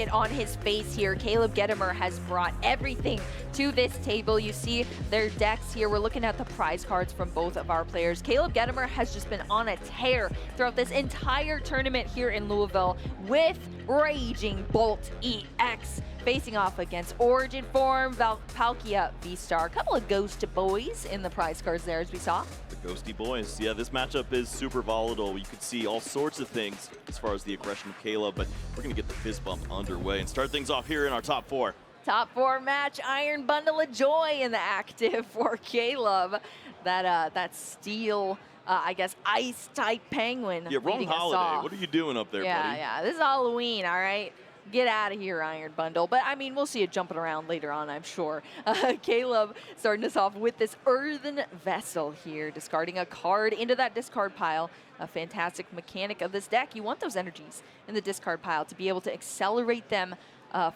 it on his face here. Caleb Gedemer has brought everything to this table. You see their decks here. We're looking at the prize cards from both of our players. Caleb Gedemer has just been on a tear throughout this entire tournament here in Louisville with Raging Bolt EX. Facing off against Origin Form, Palkia, V-Star. A couple of Ghost Boys in the prize cards there, as we saw. The Ghosty Boys. Yeah, this matchup is super volatile. You could see all sorts of things as far as the aggression of Caleb, but we're going to get the fist bump underway and start things off here in our top four. Top four match, Iron Bundle of Joy in the active for Caleb. That steel, I guess, ice-type penguin. Yeah, wrong holiday. What are you doing up there, buddy? Yeah, this is Halloween, all right? Get out of here, Iron Bundle. But, I mean, we'll see it jumping around later on, I'm sure. Caleb starting us off with this Earthen Vessel here, discarding a card into that discard pile. A fantastic mechanic of this deck. You want those energies in the discard pile to be able to accelerate them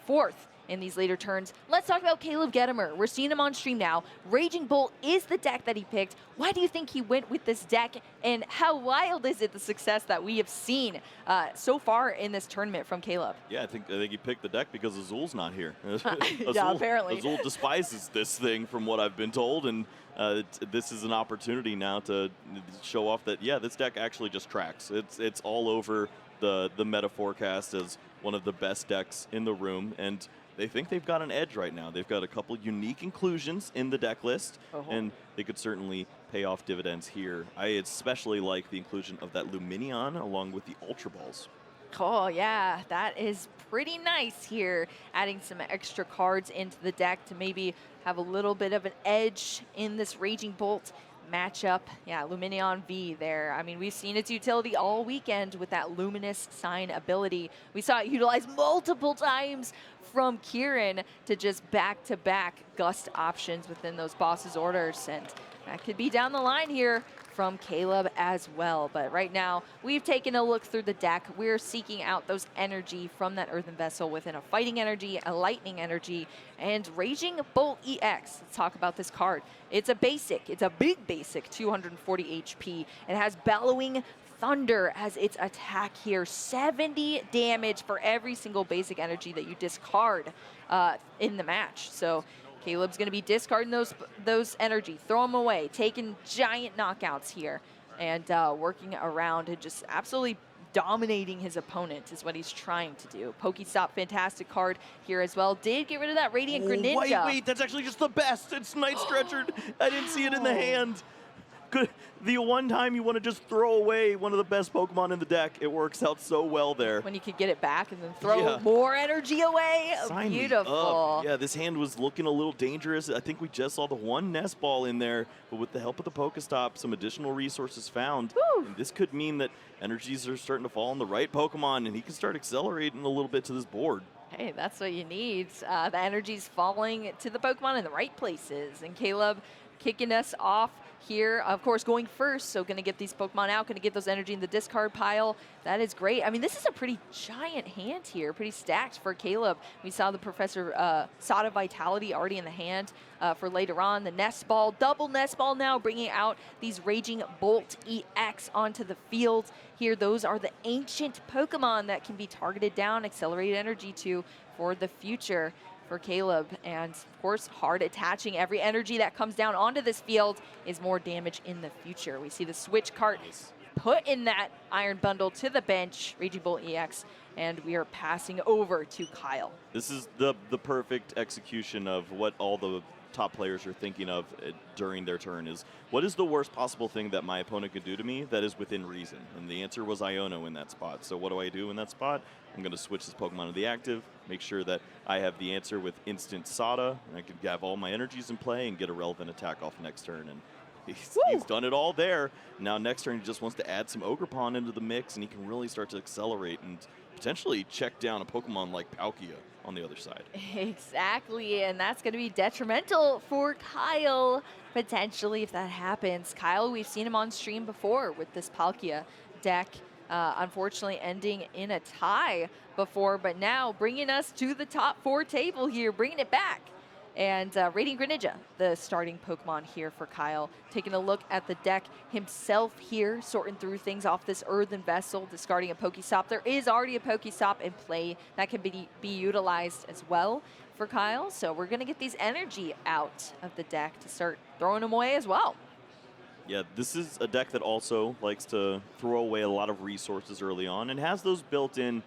forth in these later turns. Let's talk about Caleb Gedemer. We're seeing him on stream now. Raging Bolt is the deck that he picked. Why do you think he went with this deck, and how wild is it, the success that we have seen so far in this tournament from Caleb? Yeah, I think he picked the deck because Azul's not here. Yeah, apparently. Azul despises this thing from what I've been told, and this is an opportunity now to show off that, yeah, this deck actually just tracks. It's all over the meta forecast as one of the best decks in the room, and they think they've got an edge right now. They've got a couple unique inclusions in the deck list, and they could certainly pay off dividends here. I especially like the inclusion of that Luminion along with the Ultra Balls. Oh, yeah, that is pretty nice here. Adding some extra cards into the deck to maybe have a little bit of an edge in this Raging Bolt matchup. Yeah, Luminion V there. I mean, we've seen its utility all weekend with that Luminous Sign ability. We saw it utilized multiple times from Kieran to just back-to-back gust options within those bosses' orders, and that could be down the line here from Caleb as well. But right now, we've taken a look through the deck. We're seeking out those energy from that Earthen Vessel within a Fighting energy, a Lightning energy, and Raging Bolt EX. Let's talk about this card. It's a basic. It's a big basic, 240 HP. It has Bellowing Thunder as its attack here. 70 damage for every single basic energy that you discard in the match. So Caleb's going to be discarding those energy, throw them away, taking giant knockouts here, and working around and just absolutely dominating his opponent is what he's trying to do. Pokestop, fantastic card here as well. Did get rid of that Radiant Greninja. Wait, that's actually just the best. It's Night Stretchered. I didn't see it in the hand. Good. The one time you want to just throw away one of the best Pokemon in the deck, it works out so well there. When you could get it back and then throw more energy away. Sign Beautiful. Me up. Yeah, this hand was looking a little dangerous. I think we just saw the one Nest Ball in there, but with the help of the Pokestop, some additional resources found. And this could mean that energies are starting to fall on the right Pokemon, and he can start accelerating a little bit to this board. Hey, that's what you need. The energy's falling to the Pokemon in the right places. And Caleb kicking us off here, of course, going first, so going to get these Pokemon out, going to get those energy in the discard pile. That is great. I mean, this is a pretty giant hand here, pretty stacked for Caleb. We saw the Professor Sada Vitality already in the hand for later on. The Nest Ball, double Nest Ball now, bringing out these Raging Bolt EX onto the field here. Those are the ancient Pokemon that can be targeted down, accelerated energy to for the future for Caleb, and of course hard attaching. Every energy that comes down onto this field is more damage in the future. We see the switch cart put in that Iron Bundle to the bench, Raging Bolt EX, and we are passing over to Kyle. This is the perfect execution of what all the top players are thinking of during their turn. Is what is the worst possible thing that my opponent could do to me that is within reason? And the answer was Iono in that spot. So what do I do in that spot? I'm going to switch this Pokemon to the active, make sure that I have the answer with instant Sada, and I can have all my energies in play and get a relevant attack off next turn. And he's done it all there. Now next turn he just wants to add some Ogerpon into the mix, and he can really start to accelerate and potentially check down a Pokemon like Palkia on the other side. Exactly, and that's going to be detrimental for Kyle, potentially, if that happens. Kyle, we've seen him on stream before with this Palkia deck. Unfortunately ending in a tie before, but now bringing us to the top four table here, bringing it back And Radiant Greninja, the starting Pokemon here for Kyle. Taking a look at the deck himself here, sorting through things off this Earthen Vessel, discarding a Pokestop. There is already a Pokestop in play that can be utilized as well for Kyle. So we're going to get these energy out of the deck to start throwing them away as well. Yeah, this is a deck that also likes to throw away a lot of resources early on and has those built-in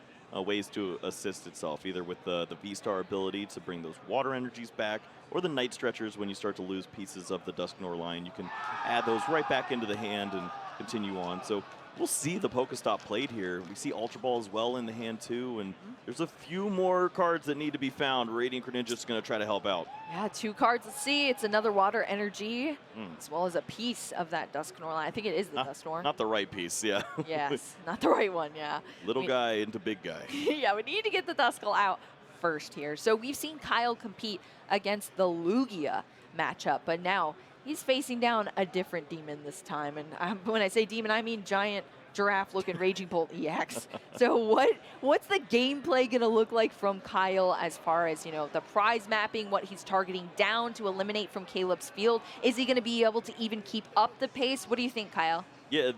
ways to assist itself, either with the V-Star ability to bring those water energies back, or the Night Stretchers when you start to lose pieces of the Dusknoir line. You can add those right back into the hand and continue on. So we'll see the Pokestop played here. We see Ultra Ball as well in the hand too, and there's a few more cards that need to be found. Radiant Greninja is going to try to help out. Yeah, 2 cards. Let's see. It's another water energy, as well as a piece of that Dusknoir line. I think it is the Dusknoir. Not the right piece, yeah. Yes, not the right one, yeah. Little guy into big guy. Yeah, we need to get the Duskull out first here. So we've seen Kyle compete against the Lugia matchup, but now he's facing down a different demon this time. And when I say demon, I mean giant giraffe-looking Raging Bolt EX. So what's the gameplay going to look like from Kyle as far as, the prize mapping, what he's targeting down to eliminate from Caleb's field? Is he going to be able to even keep up the pace? What do you think, Kyle? Yeah,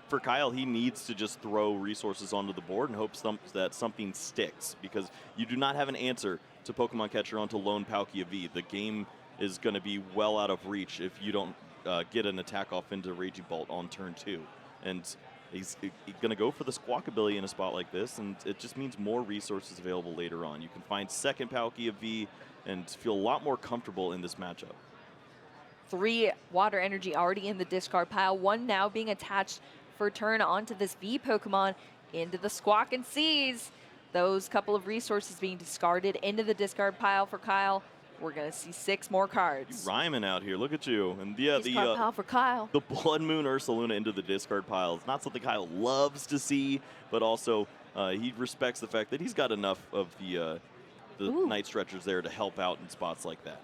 for Kyle, he needs to just throw resources onto the board and hope that something sticks, because you do not have an answer to Pokemon Catcher onto Lone Palkia V. The game is going to be well out of reach if you don't get an attack off into Raging Bolt on turn 2. And he's going to go for the Squawk ability in a spot like this, and it just means more resources available later on. You can find second Palkia V and feel a lot more comfortable in this matchup. 3 water energy already in the discard pile, 1 now being attached for turn onto this V Pokemon into the Squawk and Seas. Those couple of resources being discarded into the discard pile for Kyle. We're going to see 6 more cards. You're rhyming out here. Look at you. And yeah, discard pile for Kyle. The Blood Moon Ursaluna into the discard pile is not something Kyle loves to see, but also he respects the fact that he's got enough of the Night Stretchers there to help out in spots like that.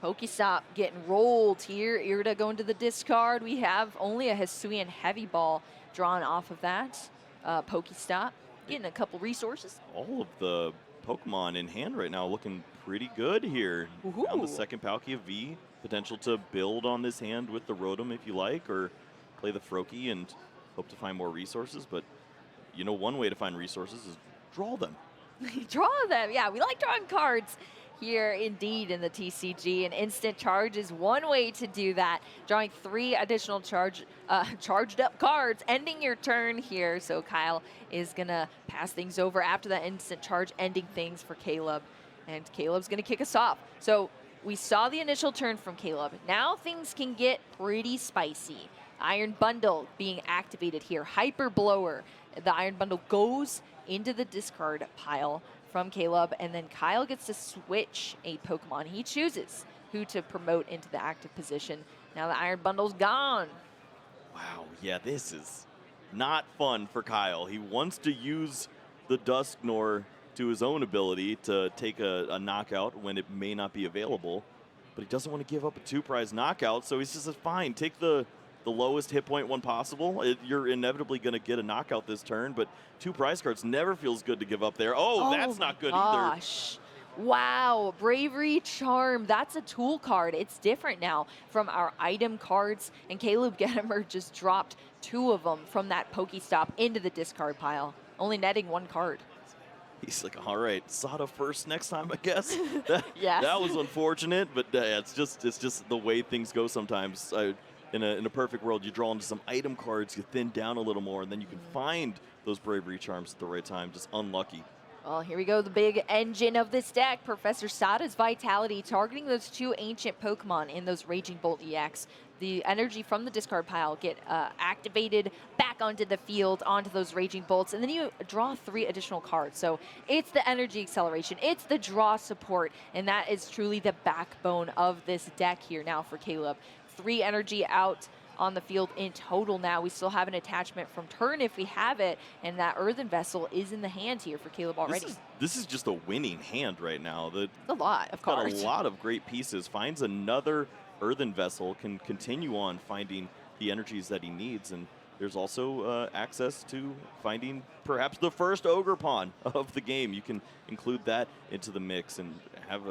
Pokestop getting rolled here. Irida going to the discard. We have only a Hisuian Heavy Ball drawn off of that. Pokestop getting a couple resources. All of the Pokemon in hand right now looking pretty good here. On the second Palkia V, potential to build on this hand with the Rotom if you like, or play the Froakie and hope to find more resources. But one way to find resources is draw them. Draw them, yeah. We like drawing cards here indeed in the TCG, and instant charge is one way to do that. Drawing 3 additional charged up cards, ending your turn here. So Kyle is gonna pass things over after that instant charge, ending things for Caleb, and Caleb's gonna kick us off. So we saw the initial turn from Caleb. Now things can get pretty spicy. Iron Bundle being activated here. Hyper Blower. The Iron Bundle goes into the discard pile from Caleb, and then Kyle gets to switch a Pokemon. He chooses who to promote into the active position. Now the Iron Bundle's gone. Wow, yeah, this is not fun for Kyle. He wants to use the Dusknoir to his own ability to take a knockout when it may not be available, but he doesn't want to give up a 2-prize knockout, so he's just fine, take the lowest hit point one possible. You're inevitably going to get a knockout this turn, but 2 prize cards never feels good to give up there. Oh, that's not good either. Wow, Bravery Charm. That's a tool card. It's different now from our item cards, and Caleb Gedemer just dropped 2 of them from that Pokestop into the discard pile, only netting 1 card. He's like, all right, Sada first next time, I guess. Yes. That was unfortunate, but it's just the way things go sometimes. In a perfect world, you draw into some item cards, you thin down a little more, and then you can find those Bravery Charms at the right time. Just unlucky. Well, here we go, the big engine of this deck. Professor Sada's Vitality, targeting those 2 ancient Pokemon in those Raging Bolt EX. The energy from the discard pile get activated back onto the field, onto those Raging Bolts, and then you draw 3 additional cards. So it's the energy acceleration, it's the draw support, and that is truly the backbone of this deck here now for Caleb. 3 energy out on the field in total now. We still have an attachment from turn if we have it, and that Earthen Vessel is in the hand here for Caleb already. This is just a winning hand right now. A lot of cards. Got a lot of great pieces. Finds another Earthen Vessel, can continue on finding the energies that he needs, and there's also access to finding perhaps the first Ogre Pawn of the game. You can include that into the mix and have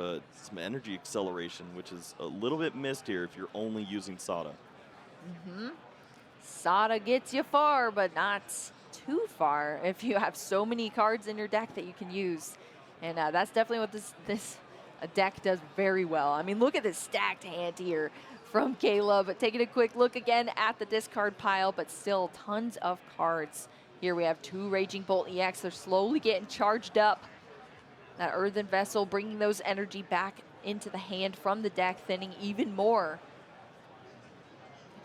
some energy acceleration, which is a little bit missed here if you're only using Sada. Sada gets you far, but not too far if you have so many cards in your deck that you can use. And that's definitely what this deck does very well. I mean, look at this stacked hand here from Caleb. Taking a quick look again at the discard pile, but still tons of cards. Here we have 2 Raging Bolt EX. They're slowly getting charged up. That Earthen Vessel bringing those energy back into the hand from the deck, thinning even more.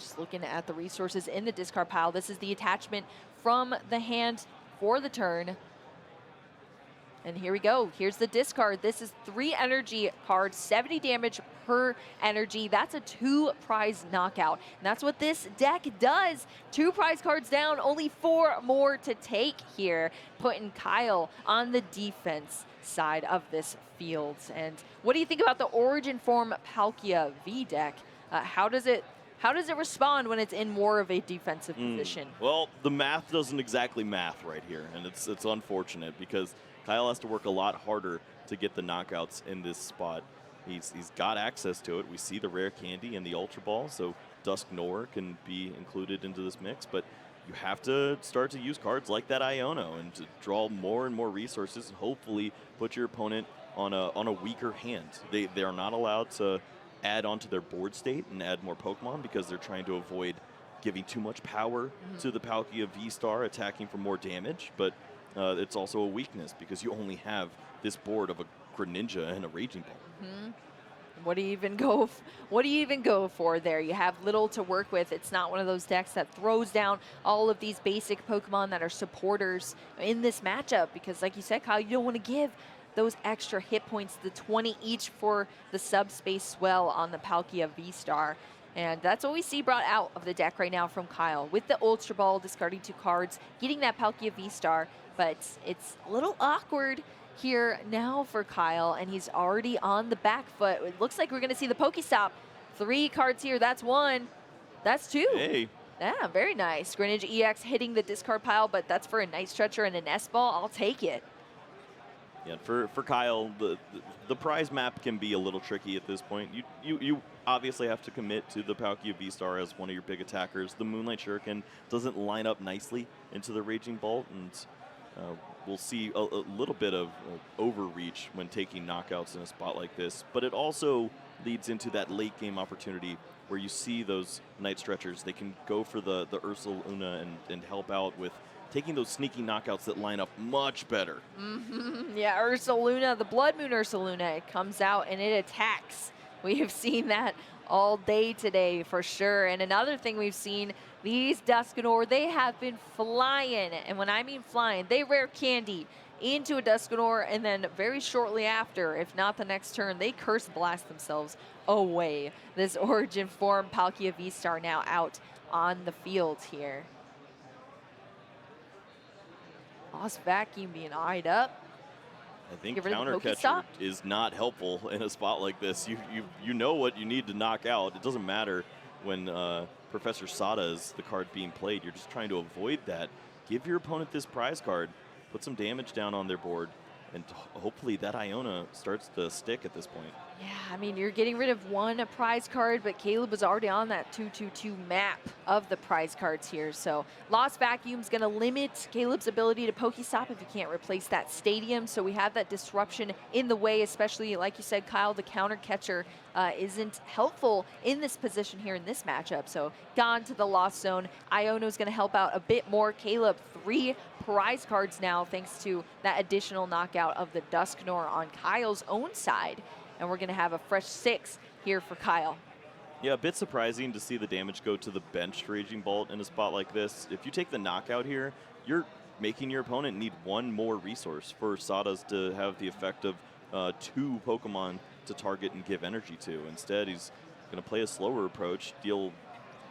Just looking at the resources in the discard pile. This is the attachment from the hand for the turn. And here we go. Here's the discard. This is 3 energy cards, 70 damage per energy. That's a 2 prize knockout. And that's what this deck does. 2 prize cards down, only 4 more to take here, putting Kyle on the defense side of this field. And what do you think about the Origin Form Palkia V deck? How does it respond when it's in more of a defensive position? Well, the math doesn't exactly math right here, and it's unfortunate because Kyle has to work a lot harder to get the knockouts in this spot. He's got access to it. We see the rare candy and the Ultra Ball, so Dusknoir can be included into this mix, but you have to start to use cards like that Iono and to draw more and more resources and hopefully put your opponent on a weaker hand. They are not allowed to add onto their board state and add more Pokemon because they're trying to avoid giving too much power to the Palkia V-Star attacking for more damage, but it's also a weakness because you only have this board of a Greninja and a Raging Ball. What do you even go for there? You have little to work with. It's not one of those decks that throws down all of these basic Pokemon that are supporters in this matchup because, like you said, Kyle, you don't want to give those extra hit points, the 20 each for the subspace swell on the Palkia V-Star. And that's what we see brought out of the deck right now from Kyle with the Ultra Ball, discarding 2 cards, getting that Palkia V-Star. But it's a little awkward here now for Kyle, and he's already on the back foot. It looks like we're going to see the Pokestop. 3 cards here. That's 1. That's 2. Hey. Yeah, very nice. Greninja EX hitting the discard pile, but that's for a Night Stretcher and an S-Ball. I'll take it. Yeah, for Kyle, the prize map can be a little tricky at this point. You obviously have to commit to the Palkia V-Star as one of your big attackers. The Moonlight Shuriken doesn't line up nicely into the Raging Bolt, and we'll see a little bit of overreach when taking knockouts in a spot like this. But it also leads into that late game opportunity where you see those Night Stretchers. They can go for the Ursaluna and help out with taking those sneaky knockouts that line up much better. Yeah, Ursaluna, the Blood Moon Ursaluna, it comes out and it attacks. We have seen that all day today for sure. And another thing we've seen, these Dusknoir, they have been flying. And when I mean flying, they rare candy into a Dusknoir, and then very shortly after, if not the next turn, they curse blast themselves away. This Origin Form Palkia V-Star now out on the field here. Lost Vacuum being eyed up. I think Counter Catcher is not helpful in a spot like this. You know what you need to knock out. It doesn't matter when Professor Sada is the card being played. You're just trying to avoid that. Give your opponent this prize card, put some damage down on their board, and hopefully that Iona starts to stick at this point. Yeah, I mean, you're getting rid of 1 prize card, but Caleb was already on that 2/2/2 map of the prize cards here. So Lost Vacuum's going to limit Caleb's ability to Pokestop if you can't replace that stadium. So we have that disruption in the way, especially, like you said, Kyle, the Counter Catcher isn't helpful in this position here in this matchup. So gone to the Lost Zone. Iono's going to help out a bit more. Caleb, 3 prize cards now, thanks to that additional knockout of the Dusknoir on Kyle's own side. And we're going to have a fresh 6 here for Kyle. Yeah, a bit surprising to see the damage go to the benched Raging Bolt in a spot like this. If you take the knockout here, you're making your opponent need 1 more resource for Sada's to have the effect of 2 Pokemon to target and give energy to. Instead, he's going to play a slower approach, deal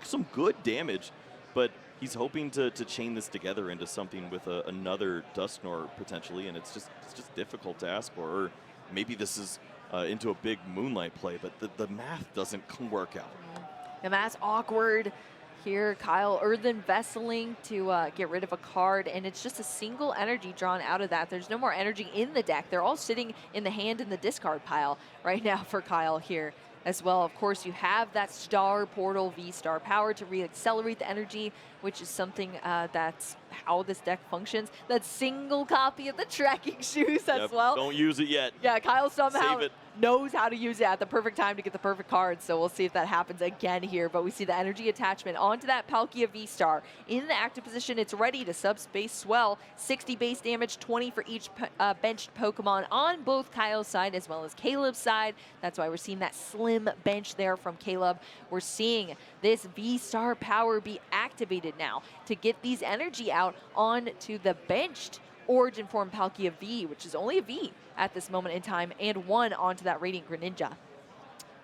some good damage, but he's hoping to chain this together into something with another Dusknoir potentially, and it's just difficult to ask for. Or maybe this is into a big Moonlight play, but the math doesn't work out. The math's awkward here. Kyle Earthen vesseling to get rid of a card, and it's just a single energy drawn out of that. There's no more energy in the deck. They're all sitting in the hand in the discard pile right now for Kyle here as well. Of course, you have that Star Portal V-Star power to re-accelerate the energy, which is something that's how this deck functions. That single copy of the tracking shoes as well. Don't use it yet. Yeah, Kyle somehow Save it. knows how to use it at the perfect time to get the perfect card, so we'll see if that happens again here. But we see the energy attachment onto that Palkia V-Star. In the active position, it's ready to subspace swell. 60 base damage, 20 for each benched Pokemon on both Kyle's side as well as Caleb's side. That's why we're seeing that slim bench there from Caleb. We're seeing this V-Star power be activated now to get these energy out onto the benched Origin form Palkia V, which is only a V at this moment in time, and one onto that Radiant Greninja.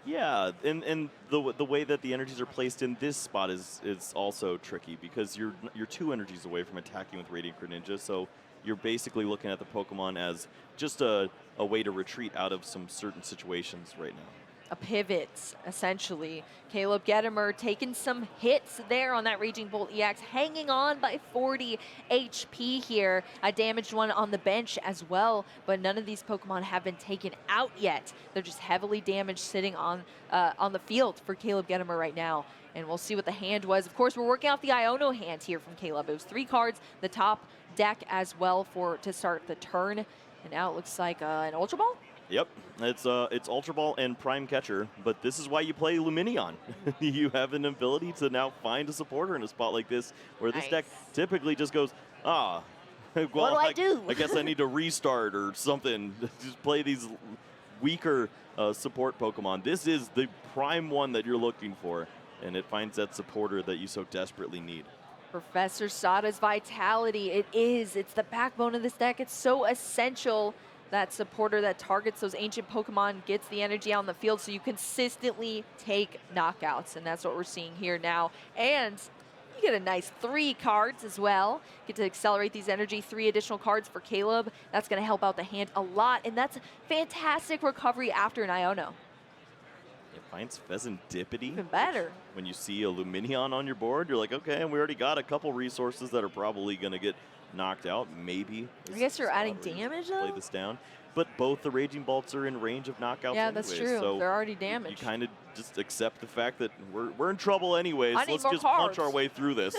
Yeah, and the way that the energies are placed in this spot is also tricky because you're 2 energies away from attacking with Radiant Greninja, so you're basically looking at the Pokemon as just a way to retreat out of some certain situations right now. A pivot, essentially. Caleb Gedemer taking some hits there on that Raging Bolt EX, hanging on by 40 HP here. A damaged one on the bench as well, but none of these Pokemon have been taken out yet. They're just heavily damaged sitting on the field for Caleb Gedemer right now. And we'll see what the hand was. Of course, we're working off the Iono hand here from Caleb. It was 3 cards, the top deck as well to start the turn. And now it looks like an Ultra Ball? Yep, it's Ultra Ball and Prime Catcher, but this is why you play Lumineon. You have an ability to now find a supporter in a spot like this, where this deck typically just goes, well, what do I do? I guess I need to restart or something. Just play these weaker support Pokemon. This is the prime one that you're looking for, and it finds that supporter that you so desperately need. Professor Sada's Vitality, it's the backbone of this deck. It's so essential. That supporter that targets those ancient Pokemon gets the energy out on the field so you consistently take knockouts. And that's what we're seeing here now. And you get a nice 3 cards as well. Get to accelerate these energy, 3 additional cards for Caleb. That's going to help out the hand a lot. And that's fantastic recovery after an Iono. It finds Pheasantipity. Even better. When you see a Lumineon on your board, you're like, okay, and we already got a couple resources that are probably going to get knocked out, maybe. I guess you're adding damage, though? Play this down. But both the Raging Bolts are in range of knockouts Yeah, anyways, that's true. So they're already damaged. You kind of just accept the fact that we're in trouble anyways. Let's just punch our way through this.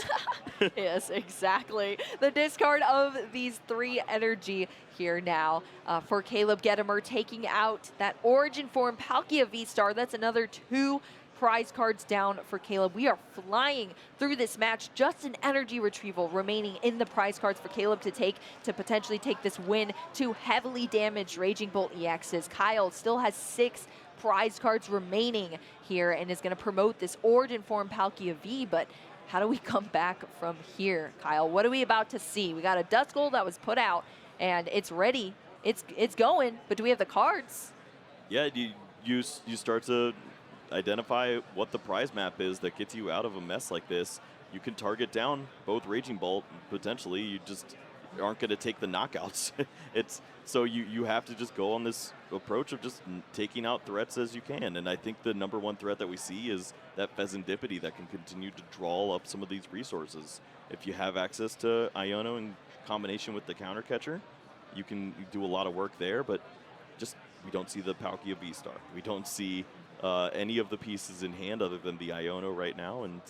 Yes, exactly. The discard of these 3 energy here now for Caleb Gedemer, taking out that Origin form Palkia V-Star. That's another 2 prize cards down for Caleb. We are flying through this match. Just an energy retrieval remaining in the prize cards for Caleb to potentially take this win to heavily damaged Raging Bolt EXs. Kyle still has 6 prize cards remaining here and is going to promote this Origin form Palkia V, but how do we come back from here, Kyle? What are we about to see? We got a Duskull that was put out and it's ready. It's going, but do we have the cards? Yeah, you start to identify what the prize map is that gets you out of a mess like this. You can target down both Raging Bolt, potentially. You just aren't going to take the knockouts. So you have to just go on this approach of just taking out threats as you can. And I think the #1 threat that we see is that Pheasantipity that can continue to draw up some of these resources. If you have access to Iono in combination with the counter catcher, you can do a lot of work there, but just we don't see the Palkia V-Star. We don't see any of the pieces in hand other than the Iono right now, and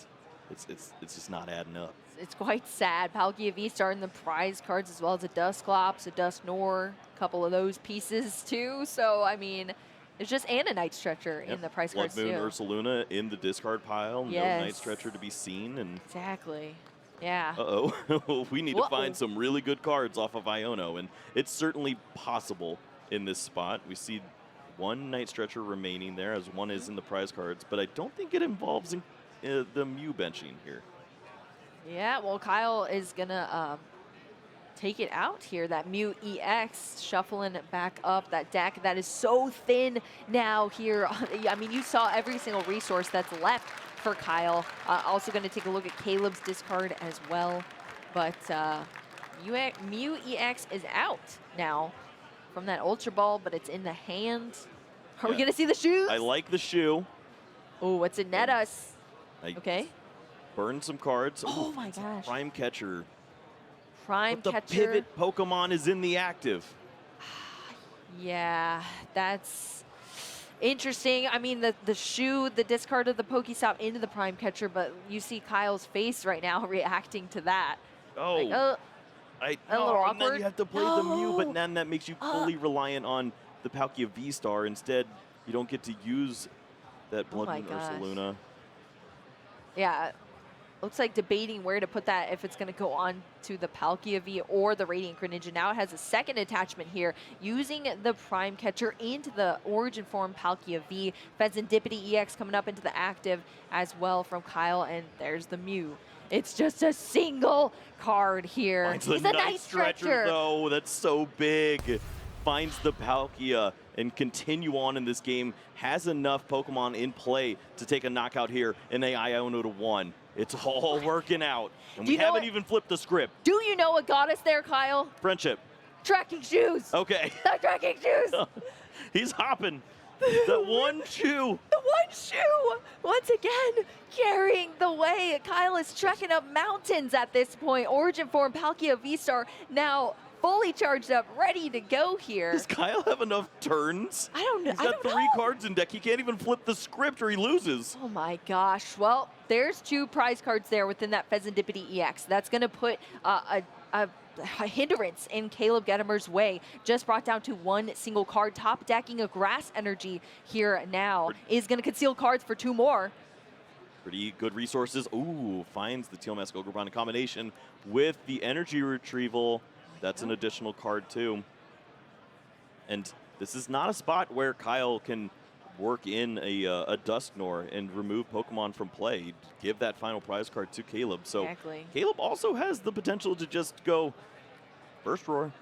it's just not adding up. It's quite sad. Palkia V-Star in the prize cards as well as a Dusclops, a Dusknoir, a couple of those pieces too. So, I mean, it's just and a Night Stretcher in the prize cards Blood Moon, too. Ursaluna in the discard pile. Yes. No Night Stretcher to be seen. And exactly. Yeah. Uh-oh. We need to find some really good cards off of Iono, and it's certainly possible in this spot. We see 1 Night Stretcher remaining there, as 1 is in the prize cards, but I don't think it involves the Mew benching here. Yeah, well, Kyle is going to take it out here. That Mew EX shuffling back up that deck that is so thin now here. I mean, you saw every single resource that's left for Kyle. Also going to take a look at Caleb's discard as well. But Mew EX is out now from that Ultra Ball, but it's in the hand. Are we going to see the shoes? I like the shoe. Oh, what's in net us? Okay. Burn some cards. Oh Ooh, my gosh. Prime Catcher. Prime But the Catcher. pivot Pokemon is in the active. Yeah, that's interesting. I mean, the shoe, the discard of the Pokestop into the Prime Catcher, but you see Kyle's face right now reacting to that. Oh. Like, a little And then awkward. you have to play the Mew, but No. then that makes you fully reliant on the Palkia V-Star. Instead, you don't get to use that Oh my Blood Moon gosh. Ursaluna. Yeah, looks like debating where to put that, if it's going to go on to the Palkia V or the Radiant Greninja. Now it has a second attachment here, using the Prime Catcher into the Origin form Palkia V. Fezandipity EX coming up into the active as well from Kyle, and there's the Mew. It's just a single card here. Finds He's the a Night nice Stretcher, though. That's so big. Finds the Palkia and continue on in this game. Has enough Pokemon in play to take a knockout here in the Iono to 1. It's all working out. And we haven't even flipped the script. Do you know what got us there, Kyle? Friendship. Tracking shoes. Okay. The tracking shoes. He's hopping. That one shoe. The one shoe, once again, carrying the way. Kyle is trekking up mountains at this point. Origin form Palkia V-Star now fully charged up, ready to go here. Does Kyle have enough turns? I don't know. He's got three cards in deck. He can't even flip the script or he loses. Oh my gosh. Well, there's 2 prize cards there within that Fezandipity EX. That's going to put a hindrance in Caleb Gedemer's way. Just brought down to 1 single card. Top decking a Grass Energy here now is going to conceal cards for 2 more. Pretty good resources. Ooh, finds the Teal Mask Ogrepon in combination with the Energy Retrieval. That's an additional card too. And this is not a spot where Kyle can work in a Dusknoir and remove Pokemon from play. He'd give that final prize card to Caleb. So Exactly. Caleb also has the potential to just go Burst Roar.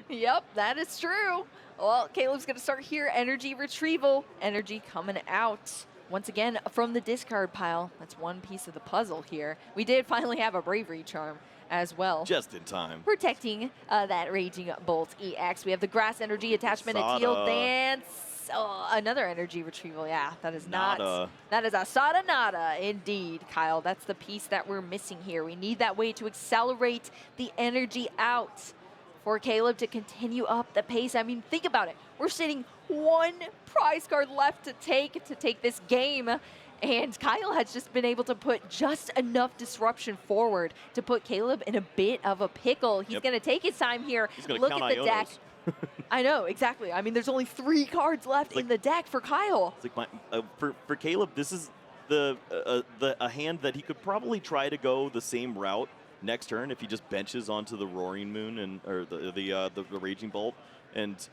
Yep, that is true. Well, Caleb's going to start here. Energy Retrieval. Energy coming out. Once again, from the discard pile. That's one piece of the puzzle here. We did finally have a Bravery Charm as well. Just in time. Protecting that Raging Bolt EX. We have the Grass Energy attachment, a Teal Dance. Oh, another Energy Retrieval. Yeah, that is not. That is a Sada Nada indeed, Kyle. That's the piece that we're missing here. We need that way to accelerate the energy out for Caleb to continue up the pace. I mean, think about it. We're sitting 1 prize card left to take this game. And Kyle has just been able to put just enough disruption forward to put Caleb in a bit of a pickle. He's going to take his time here. He's going to look count at the deck. I know, exactly. I mean, there's only 3 cards left in the deck for Kyle. It's like for Caleb, this is a hand that he could probably try to go the same route next turn if he just benches onto the Roaring Moon or the Raging Bolt and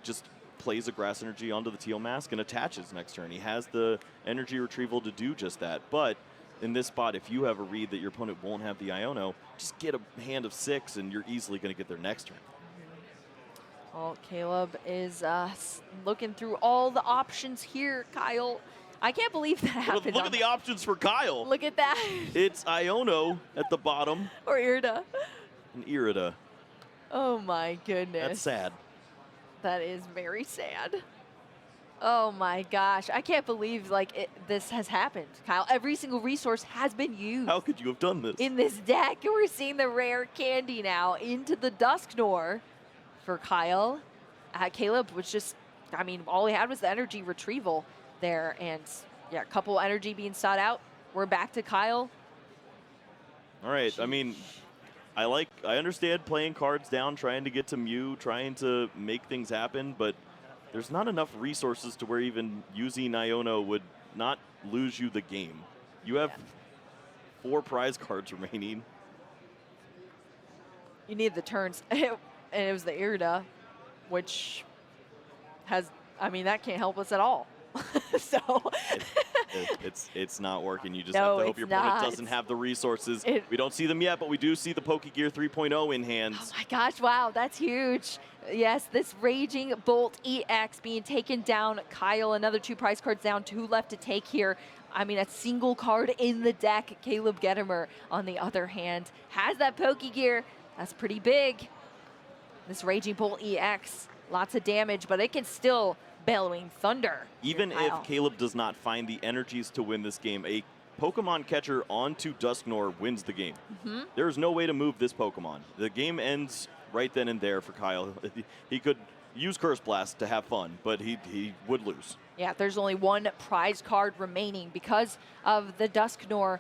just plays a Grass Energy onto the Teal Mask and attaches next turn. He has the Energy Retrieval to do just that. But in this spot, if you have a read that your opponent won't have the Iono, just get a hand of 6 and you're easily going to get there next turn. Well, Caleb is looking through all the options here, Kyle. I can't believe that happened. Look at the options for Kyle. Look at that. It's Iono at the bottom. Or Irida. And Irida. Oh my goodness. That's sad. That is very sad. Oh my gosh. I can't believe this has happened, Kyle. Every single resource has been used. How could you have done this? In this deck, we're seeing the rare candy now into the Dusknoir for Kyle. Caleb was just, I mean, all he had was the Energy Retrieval there. And yeah, a couple energy being sought out. We're back to Kyle. All right. I mean, I understand playing cards down, trying to get to Mew, trying to make things happen, but there's not enough resources to where even using Iono would not lose you the game. You have 4 prize cards remaining. You need the turns. And it was the Irida, which has, I mean, that can't help us at all. So it's not working. You just No, have to hope your opponent not. doesn't have the resources. We don't see them yet, but we do see the Pokegear 3.0 in hands. Oh my gosh, wow, that's huge. Yes, this Raging Bolt EX being taken down. Kyle, another 2 prize cards down, 2 left to take here. I mean, a single card in the deck. Caleb Gedemer, on the other hand, has that Pokegear. That's pretty big. This Raging Bolt EX, lots of damage, but it can still Bellowing Thunder. Even if Caleb does not find the energies to win this game, a Pokemon catcher onto Dusknoir wins the game. There's no way to move this Pokemon. The game ends right then and there for Kyle. He could use Curse Blast to have fun, but he would lose. Yeah, there's only one prize card remaining because of the Dusknoir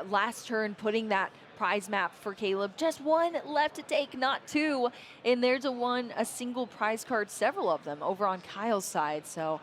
last turn putting that prize map for Caleb. Just one left to take, not two. And there's a single prize card, several of them over on Kyle's side. So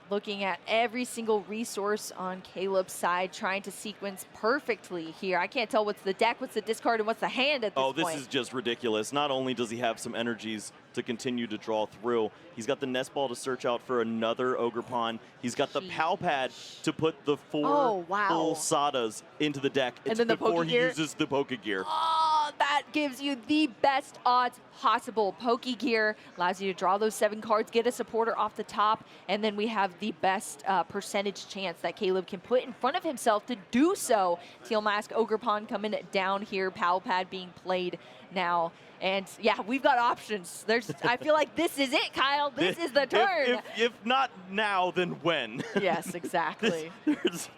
looking at every single resource on Caleb's side, trying to sequence perfectly here. I can't tell what's the deck, what's the discard, and what's the hand at this point. Oh, this is just ridiculous. Not only does he have some energies to continue to draw through, he's got the Nest Ball to search out for another Ogerpon. He's got the Pal Pad to put the four full Sadas into the deck. And then the before he Pokegear? uses the Pokegear. Oh, that gives you the best odds possible. Pokegear allows you to draw those 7 cards, get a supporter off the top, and then we have the best percentage chance that Caleb can put in front of himself to do so. Teal Mask Ogerpon coming down here, Pal Pad being played now. And yeah, we've got options. I feel like this is it, Kyle. This is the turn. If not now, then when? Yes, exactly.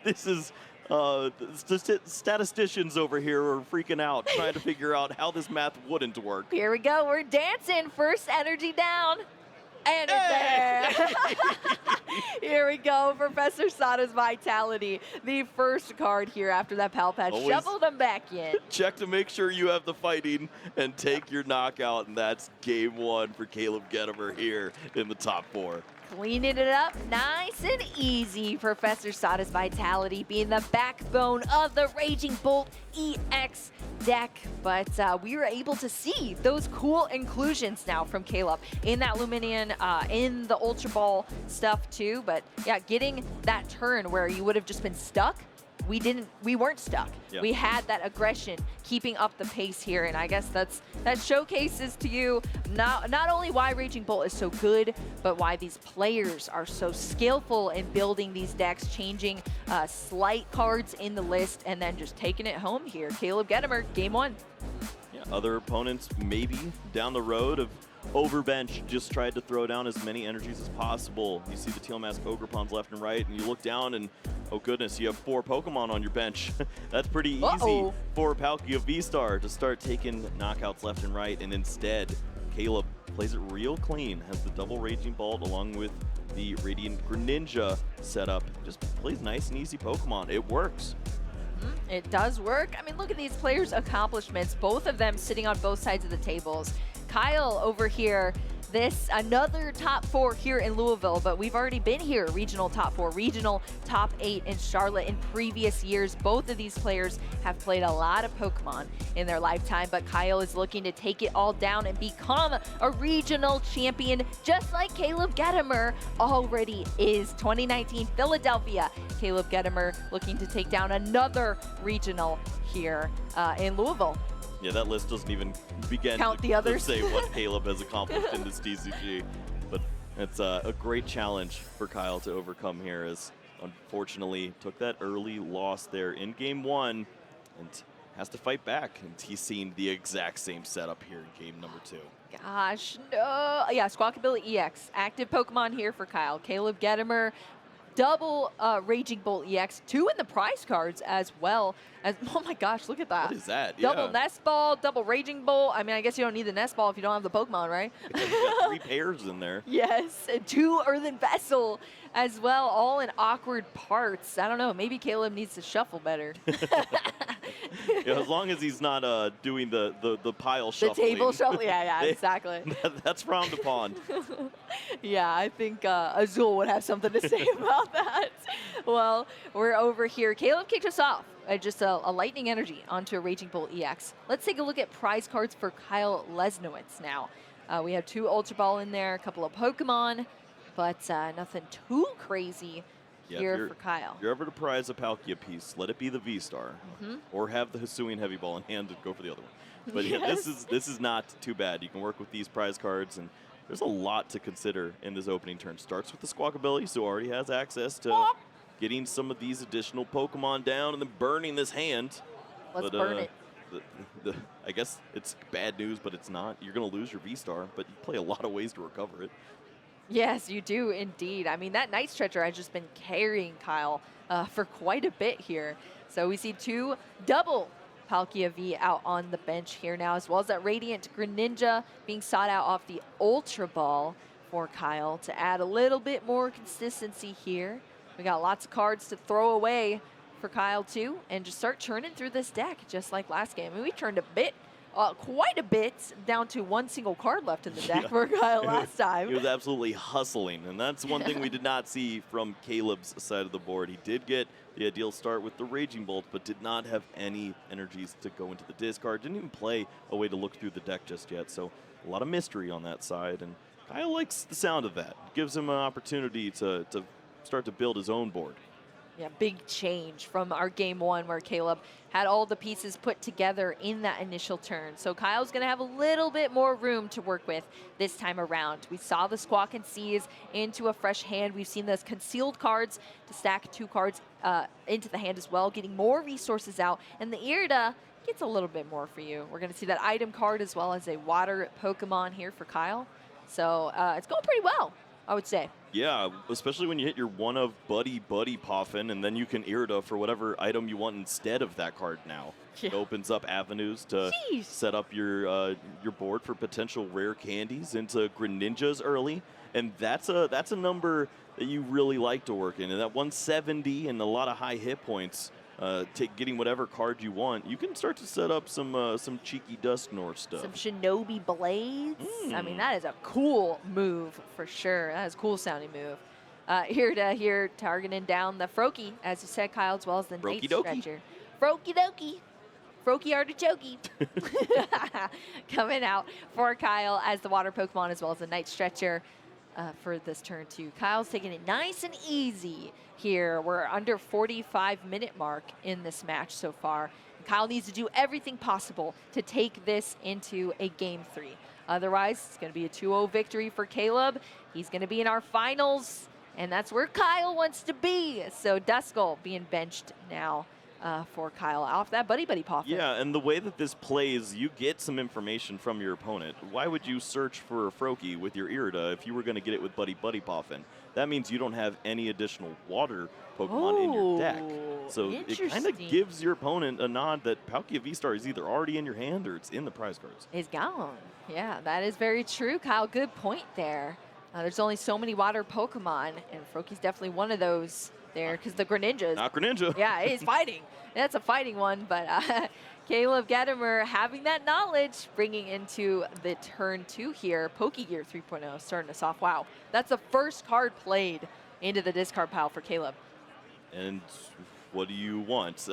This is statisticians over here are freaking out, trying to figure out how this math wouldn't work. Here we go. We're dancing. First energy down. And it's there. Here we go. Professor Sada's Vitality. The first card here after that Pal Pad. Always Shuffled them back in. Check to make sure you have the fighting and take your knockout. And that's game 1 for Caleb Gedemer here in the top 4. Cleaning it up nice and easy. Professor Sada's Vitality being the backbone of the Raging Bolt EX deck. But we were able to see those cool inclusions now from Caleb in that Luminion, in the Ultra Ball stuff too. But yeah, getting that turn where you would have just been stuck, we weren't stuck. Yep. We had that aggression, keeping up the pace here, and I guess that showcases to you not only why Raging Bolt is so good, but why these players are so skillful in building these decks, changing slight cards in the list, and then just taking it home here. Caleb Gedemer, game 1. Yeah, other opponents maybe down the road of overbench just tried to throw down as many energies as possible. You see the Teal Mask Ogerpons left and right, and you look down and, oh goodness, you have 4 Pokemon on your bench. That's pretty easy for Palkia V-Star to start taking knockouts left and right, and instead, Caleb plays it real clean, has the double Raging Bolt along with the Radiant Greninja setup. Just plays nice and easy Pokemon. It works. It does work. I mean, look at these players' accomplishments, both of them sitting on both sides of the tables. Kyle over here, another top 4 here in Louisville, but we've already been here, regional top 4, regional top 8 in Charlotte in previous years. Both of these players have played a lot of Pokemon in their lifetime, but Kyle is looking to take it all down and become a regional champion, just like Caleb Gedemer already is. 2019 Philadelphia, Caleb Gedemer looking to take down another regional here in Louisville. Yeah, that list doesn't even begin to say what Caleb has accomplished in this TCG. But it's a great challenge for Kyle to overcome here, as unfortunately took that early loss there in game 1 and has to fight back. And he's seen the exact same setup here in game number 2. Gosh, no. Yeah, Squawkabilly EX. Active Pokemon here for Kyle. Caleb Gedemer, double Raging Bolt EX, 2 in the prize cards as well. Oh my gosh, look at that. What is that? Double Nest Ball, double Raging Bolt. I mean, I guess you don't need the Nest Ball if you don't have the Pokemon, right? You got 3 pairs in there. Yes, and 2 Earthen Vessel as well, all in awkward parts. I don't know, maybe Caleb needs to shuffle better. Yeah, as long as he's not doing the pile shuffling. The table shuffle, yeah, exactly. That's frowned upon. Yeah, I think Azul would have something to say about that. Well, we're over here. Caleb kicked us off. Just a lightning energy onto a Raging Bolt EX. Let's take a look at prize cards for Kyle Lesniewicz now. We have 2 Ultra Ball in there, a couple of Pokemon, but nothing too crazy here for Kyle. If you're ever to prize a Palkia piece, let it be the V-Star, or have the Hisuian Heavy Ball in hand and go for the other one. But yeah, this is not too bad. You can work with these prize cards, and there's a lot to consider in this opening turn. Starts with the Squawkabilly, so already has access to getting some of these additional Pokemon down and then burning this hand. Let's burn it. I guess it's bad news, but it's not. You're going to lose your V-Star, but you play a lot of ways to recover it. Yes, you do indeed. I mean, that Night Stretcher has just been carrying Kyle for quite a bit here. So we see two double Palkia V out on the bench here now, as well as that Radiant Greninja being sought out off the Ultra Ball for Kyle to add a little bit more consistency here. We got lots of cards to throw away for Kyle too, and just start churning through this deck just like last game. I mean, we turned quite a bit, down to one single card left in the deck for Kyle last time. He was absolutely hustling, and that's one thing we did not see from Caleb's side of the board. He did get the ideal start with the Raging Bolt, but did not have any energies to go into the discard. Didn't even play a way to look through the deck just yet, so a lot of mystery on that side, and Kyle likes the sound of that. Gives him an opportunity to start to build his own board. Yeah, big change from our game one where Caleb had all the pieces put together in that initial turn. So Kyle's going to have a little bit more room to work with this time around. We saw the Squawk and Seize into a fresh hand. We've seen those concealed cards to stack 2 cards into the hand as well, getting more resources out. And the Irida gets a little bit more for you. We're going to see that item card as well as a water Pokemon here for Kyle. So it's going pretty well, I would say. Yeah, especially when you hit your one of Buddy Poffin, and then you can Irida for whatever item you want instead of that card now. Yeah. It opens up avenues to set up your board for potential rare candies into Greninjas early, and that's a number that you really like to work in. And that 170 and a lot of high hit points, getting whatever card you want, you can start to set up some cheeky Dusknoir stuff. Some Shinobi Blades. I mean, that is a cool move for sure. That is a cool sounding move. Here targeting down the Froakie, as you said, Kyle, as well as the Night Stretcher. Froakie Dokie. Froakie Artichoke. Coming out for Kyle as the water Pokemon, as well as the Night Stretcher for this turn too. Kyle's taking it nice and easy here. We're under 45-minute mark in this match so far. Kyle needs to do everything possible to take this into a Game 3. Otherwise, it's going to be a 2-0 victory for Caleb. He's going to be in our finals, and that's where Kyle wants to be. So Duskull being benched now for Kyle off that Buddy Poffin. Yeah, and the way that this plays, you get some information from your opponent. Why would you search for a Froakie with your Irida if you were going to get it with Buddy Poffin? That means you don't have any additional water Pokemon in your deck. So it kind of gives your opponent a nod that Palkia V-Star is either already in your hand or it's in the prize cards. It's gone. Yeah, that is very true, Kyle. Good point there. There's only so many water Pokemon, and Froakie's definitely one of those there because the Greninjas. Not Greninja. Yeah, he's fighting. That's a fighting one, but Caleb Gedemer having that knowledge, bringing into the turn 2 here. Pokegear 3.0 starting us off. Wow, that's the first card played into the discard pile for Caleb. And what do you want?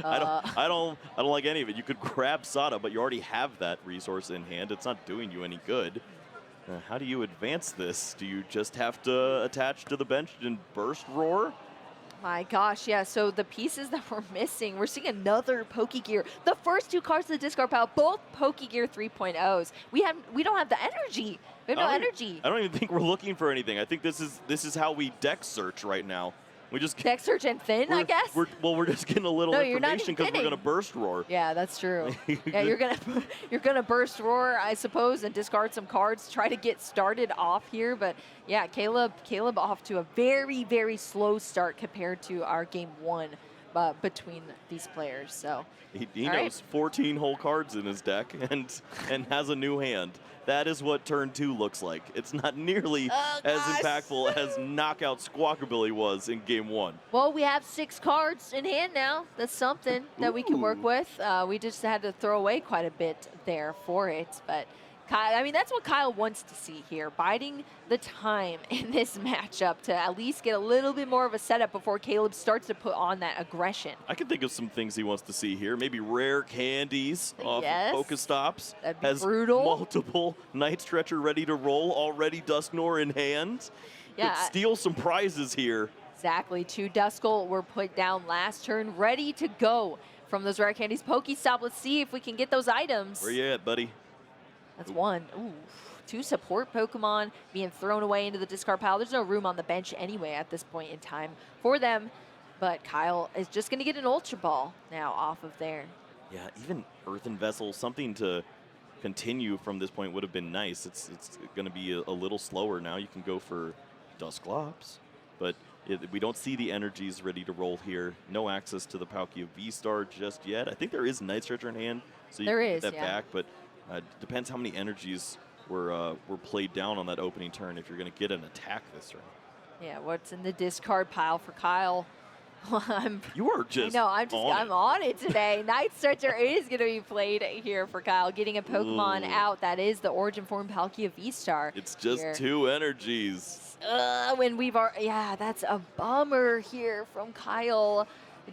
I don't like any of it. You could grab Sada, but you already have that resource in hand. It's not doing you any good. How do you advance this? Do you just have to attach to the bench and burst roar? My gosh, yeah, so the pieces that we're missing, we're seeing another Pokegear. The first 2 cards of the discard pile, both Pokegear 3.0s. We don't have the energy. We have no energy. I don't even think we're looking for anything. I think this is how we deck search right now. We just deck search and thin, I guess. We're just getting a little information because we're gonna burst roar. Yeah, that's true. Yeah, you're gonna burst roar, I suppose, and discard some cards, try to get started off here. But yeah, Caleb off to a very, very slow start compared to our game 1 between these players. So he knows 14 whole cards in his deck and has a new hand. That is what turn 2 looks like. It's not nearly as impactful as Knockout Squawkabilly was in game 1. Well, we have 6 cards in hand now. That's something that we can work with. We just had to throw away quite a bit there for it. But Kyle, I mean, that's what Kyle wants to see here, biding the time in this matchup to at least get a little bit more of a setup before Caleb starts to put on that aggression. I can think of some things he wants to see here. Maybe rare candies off of Pokestops. That'd be has brutal. Multiple Night Stretcher ready to roll, already Dusknoir in hand. Yeah. Could steal some prizes here. Exactly. 2 Duskull were put down last turn, ready to go from those rare candies. Pokestop, let's see if we can get those items. Where you at, buddy? That's 1. Ooh, 2 support Pokemon being thrown away into the discard pile. There's no room on the bench anyway at this point in time for them. But Kyle is just going to get an Ultra Ball now off of there. Yeah, even Earthen Vessel, something to continue from this point would have been nice. It's going to be a little slower now. You can go for Dusclops, but we don't see the energies ready to roll here. No access to the Palkia V-Star just yet. I think there is Night Stretcher in hand, so you can get that back, but depends how many energies were played down on that opening turn if you're going to get an attack this turn. Yeah, what's in the discard pile for Kyle? You are just I'm on it today. Night Stretcher is going to be played here for Kyle, getting a Pokemon out. That is the Origin Form Palkia V-Star. It's just here. 2 energies. When we've already, yeah, that's a bummer here from Kyle.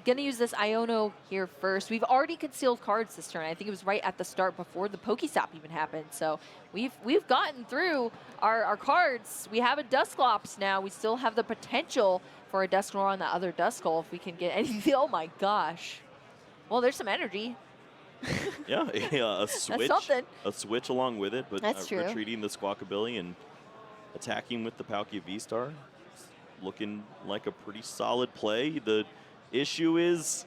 Gonna use this Iono here first. We've already concealed cards this turn. I think it was right at the start before the Pokestop even happened. So we've gotten through our cards. We have a Dusclops now. We still have the potential for a Dusknoir on the other Duskull if we can get anything. Oh my gosh. Well, there's some energy. Yeah, a switch. That's something. A switch along with it, but That's true. Retreating the Squawkabilly and attacking with the Palkia V-Star. Looking like a pretty solid play. The issue is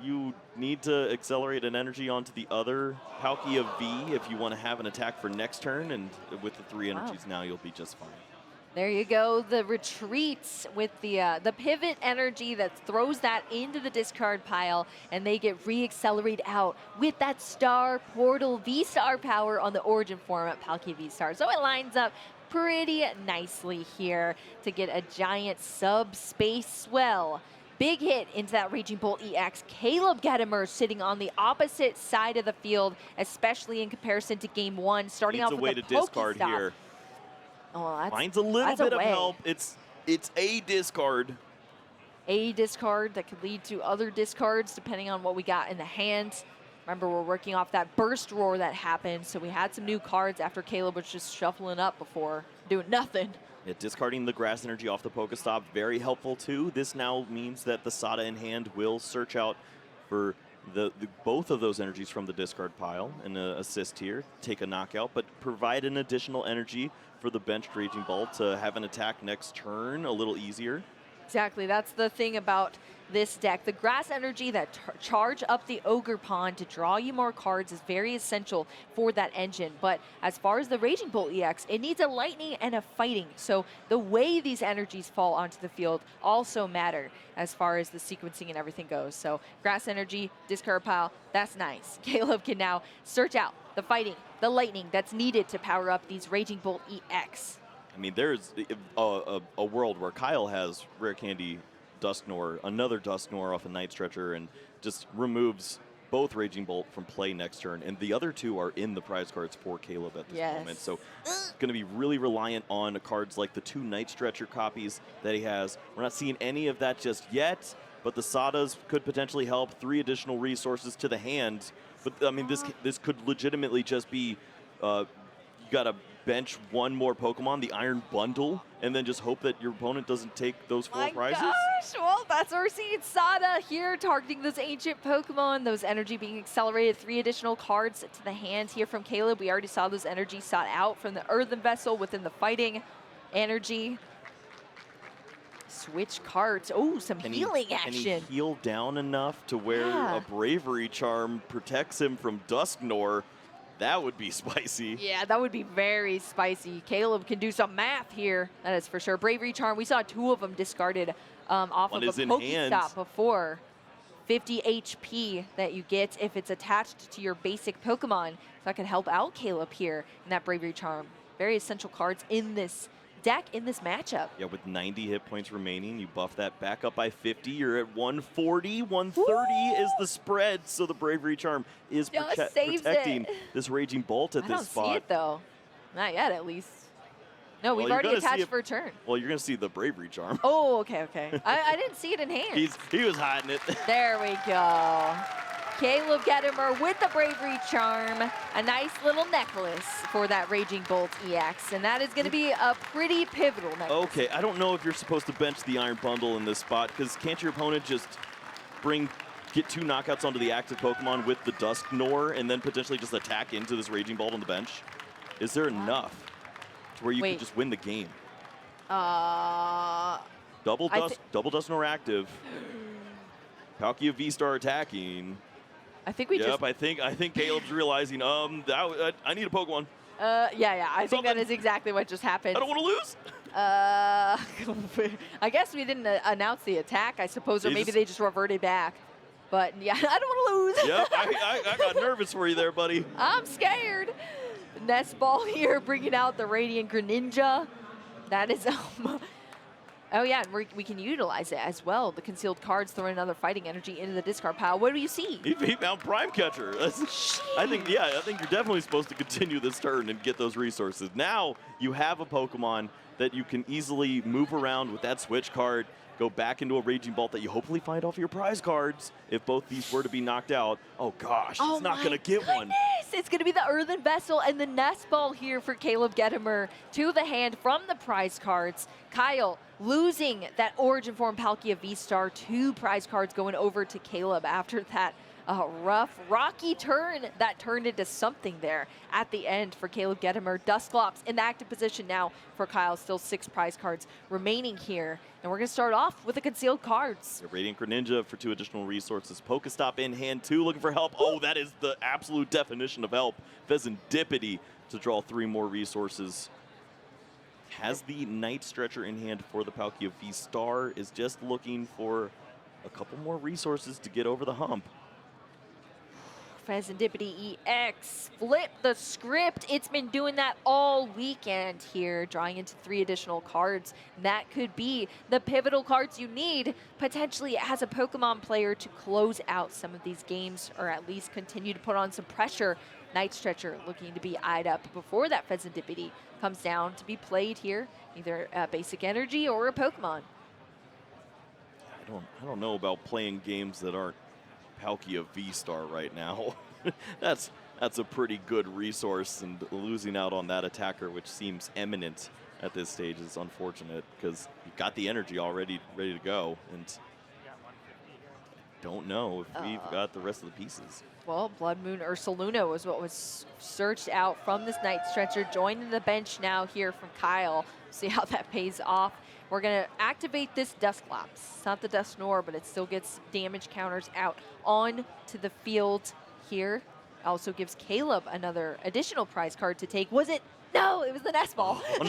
you need to accelerate an energy onto the other Palkia V if you want to have an attack for next turn, and with the 3 energies now, you'll be just fine. There you go, the retreats with the pivot energy that throws that into the discard pile, and they get re-accelerated out with that Star Portal V-Star power on the Origin form at Palkia V-Star. So it lines up pretty nicely here to get a giant subspace swell. Big hit into that Raging Bolt EX. Caleb Gedemer sitting on the opposite side of the field, especially in comparison to game 1, starting off with a way to discard here. Oh, finds a little bit of help. It's a discard. A discard that could lead to other discards depending on what we got in the hand. Remember, we're working off that burst roar that happened, so we had some new cards after Caleb was just shuffling up before doing nothing. Yeah, discarding the grass energy off the Pokestop, very helpful too. This now means that the Sada in hand will search out for both of those energies from the discard pile and assist here, take a knockout, but provide an additional energy for the benched Raging Bolt to have an attack next turn a little easier. Exactly, that's the thing about this deck. The grass energy that charge up the Ogre Pond to draw you more cards is very essential for that engine. But as far as the Raging Bolt EX, it needs a lightning and a fighting. So the way these energies fall onto the field also matter as far as the sequencing and everything goes. So grass energy, discard pile, that's nice. Caleb can now search out the fighting, the lightning that's needed to power up these Raging Bolt EX. I mean, there's a world where Kyle has Rare Candy Dusknoir, another Dusknoir off a Night Stretcher, and just removes both Raging Bolt from play next turn. And the other 2 are in the prize cards for Caleb at this moment. So going to be really reliant on cards like the 2 Night Stretcher copies that he has. We're not seeing any of that just yet, but the Sadas could potentially help. 3 additional resources to the hand. But, I mean, this could legitimately just be you got to bench 1 more Pokemon, the Iron Bundle, and then just hope that your opponent doesn't take those 4 prizes? Gosh, well, that's what we're seeing. Sada here targeting those ancient Pokemon, those energy being accelerated. 3 additional cards to the hand here from Caleb. We already saw those energy sought out from the Earthen Vessel within the fighting energy. Switch cards. Oh, some healing action. Can he heal down enough to where a Bravery Charm protects him from Dusknoir? That would be spicy. Yeah, that would be very spicy. Caleb can do some math here. That is for sure. Bravery Charm, we saw 2 of them discarded off of a Pokestop before. 50 HP that you get if it's attached to your basic Pokemon. So that can help out Caleb here in that Bravery Charm. Very essential cards in this deck, in this matchup. Yeah, with 90 hit points remaining, you buff that back up by 50. You're at 140. 130 is the spread, so the Bravery Charm is protecting this Raging Bolt at this spot. I don't see it, though. Not yet, at least. No, we've already attached for a turn. Well, you're going to see the Bravery Charm. Oh, okay. I didn't see it in hand. He was hiding it. There we go. Caleb Gedemer with the Bravery Charm, a nice little necklace for that Raging Bolt EX, and that is going to be a pretty pivotal necklace. Okay, I don't know if you're supposed to bench the Iron Bundle in this spot, because can't your opponent just get 2 knockouts onto the active Pokemon with the Dusknoir and then potentially just attack into this Raging Bolt on the bench? Is there enough to where you could just win the game? Double Dusknoir active. Palkia V-Star attacking. I think we Yep, I think Caleb's realizing, I need a Pokemon. yeah, I think that Something. is exactly what just happened. I don't want to lose. I guess we didn't announce the attack, I suppose, or They maybe just- they just reverted back. But yeah, I don't want to lose. Yep, I got nervous for you there, buddy. I'm scared. Nest Ball here bringing out the Radiant Greninja. That is, oh yeah, and we can utilize it as well. The concealed cards throwing another fighting energy into the discard pile. What do you see? He found Prime Catcher. I think you're definitely supposed to continue this turn and get those resources. Now you have a Pokemon that you can easily move around with that switch card, go back into a Raging Bolt that you hopefully find off your prize cards if both these were to be knocked out. Oh gosh, it's not going to get one. It's going to be the Earthen Vessel and the Nest Ball here for Caleb Gedemer to the hand from the prize cards. Kyle losing that Origin Form Palkia V-Star. 2 prize cards going over to Caleb after that rough, rocky turn that turned into something there at the end for Caleb Gedemer. Dusclops in the active position now for Kyle. Still 6 prize cards remaining here. And we're going to start off with the concealed cards. The Radiant Greninja for 2 additional resources. Pokestop in hand 2, looking for help. Oh, that is the absolute definition of help. Pheasantipity to draw 3 more resources. Has the Night Stretcher in hand for the Palkia V-Star. Is just looking for a couple more resources to get over the hump. Pheasantipity EX, flip the script. It's been doing that all weekend here, drawing into 3 additional cards. That could be the pivotal cards you need, potentially as a Pokemon player, to close out some of these games, or at least continue to put on some pressure. Night Stretcher looking to be eyed up before that Pheasantipity comes down to be played here, either a basic energy or a Pokemon. I don't know about playing games that aren't Palkia V-Star right now. That's a pretty good resource, and losing out on that attacker, which seems imminent at this stage, is unfortunate because you've got the energy already ready to go, and don't know if we've got the rest of the pieces. Well, Blood Moon Ursaluna was what was searched out from this Night Stretcher, joining the bench now here from Kyle. See how that pays off. We're going to activate this Dusclops. It's not the Dusknoir, but it still gets damage counters out on to the field here. Also gives Caleb another additional prize card to take. Was it? No, it was the Nest Ball. Oh,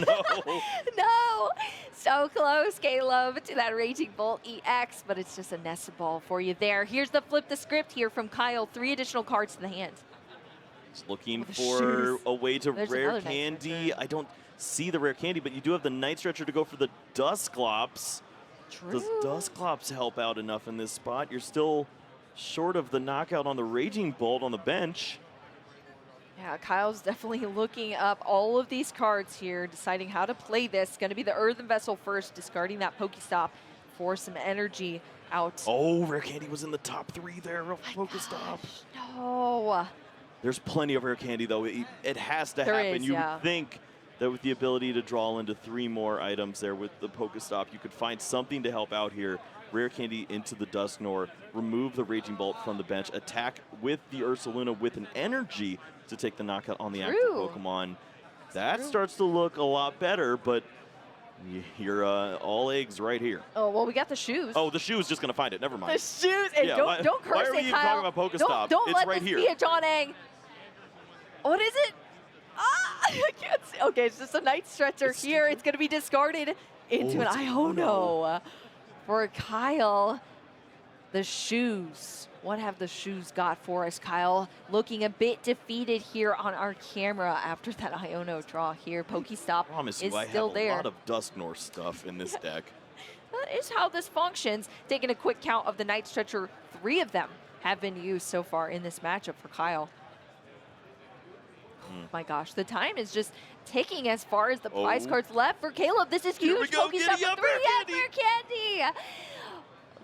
no. No. So close, Caleb, to that Raging Bolt EX, but it's just a Nest Ball for you there. Here's the flip the script here from Kyle. 3 additional cards to the hand. Just looking the for shoes. a way to There's rare another Night candy. Stretcher. I don't see the rare candy, but you do have the Night Stretcher to go for the Dusclops. True. Does Dusclops help out enough in this spot? You're still short of the knockout on the Raging Bolt on the bench. Yeah, Kyle's definitely looking up all of these cards here, deciding how to play this. Going to be the Earthen Vessel first, discarding that Pokestop for some energy out. Oh, rare candy was in the top 3 there of Pokestop. No. There's plenty of rare candy, though. It has to There happen. is, You yeah. would think that with the ability to draw into 3 more items there with the Pokestop, you could find something to help out here. Rare candy into the Dusknoir, remove the Raging Bolt from the bench, attack with the Ursaluna with an energy to take the knockout on the active Pokemon. That starts to look a lot better, but you're all eggs right here. Oh, well, we got the shoes. Oh, the shoe is just going to find it. Never mind. The shoes. Hey, Yeah, don't curse why are we it, even Kyle. talking about Pokestop? Don't It's let right this here. be a John Ang. What is it? Ah, I can't see. Okay, it's just a Night Stretcher here. It's going to be discarded into an it's Iono. For Kyle, the shoes. What have the shoes got for us, Kyle? Looking a bit defeated here on our camera after that Iono draw here. Pokestop I promise is you, I still have there. a lot of Dusknoir stuff in this deck. That is how this functions. Taking a quick count of the Night Stretcher, 3 of them have been used so far in this matchup for Kyle. Oh my gosh, the time is just ticking as far as the prize cards left for Caleb. This is Here we huge. go, Pokestop giddy for up, 3. rare Yeah, candy. rare candy.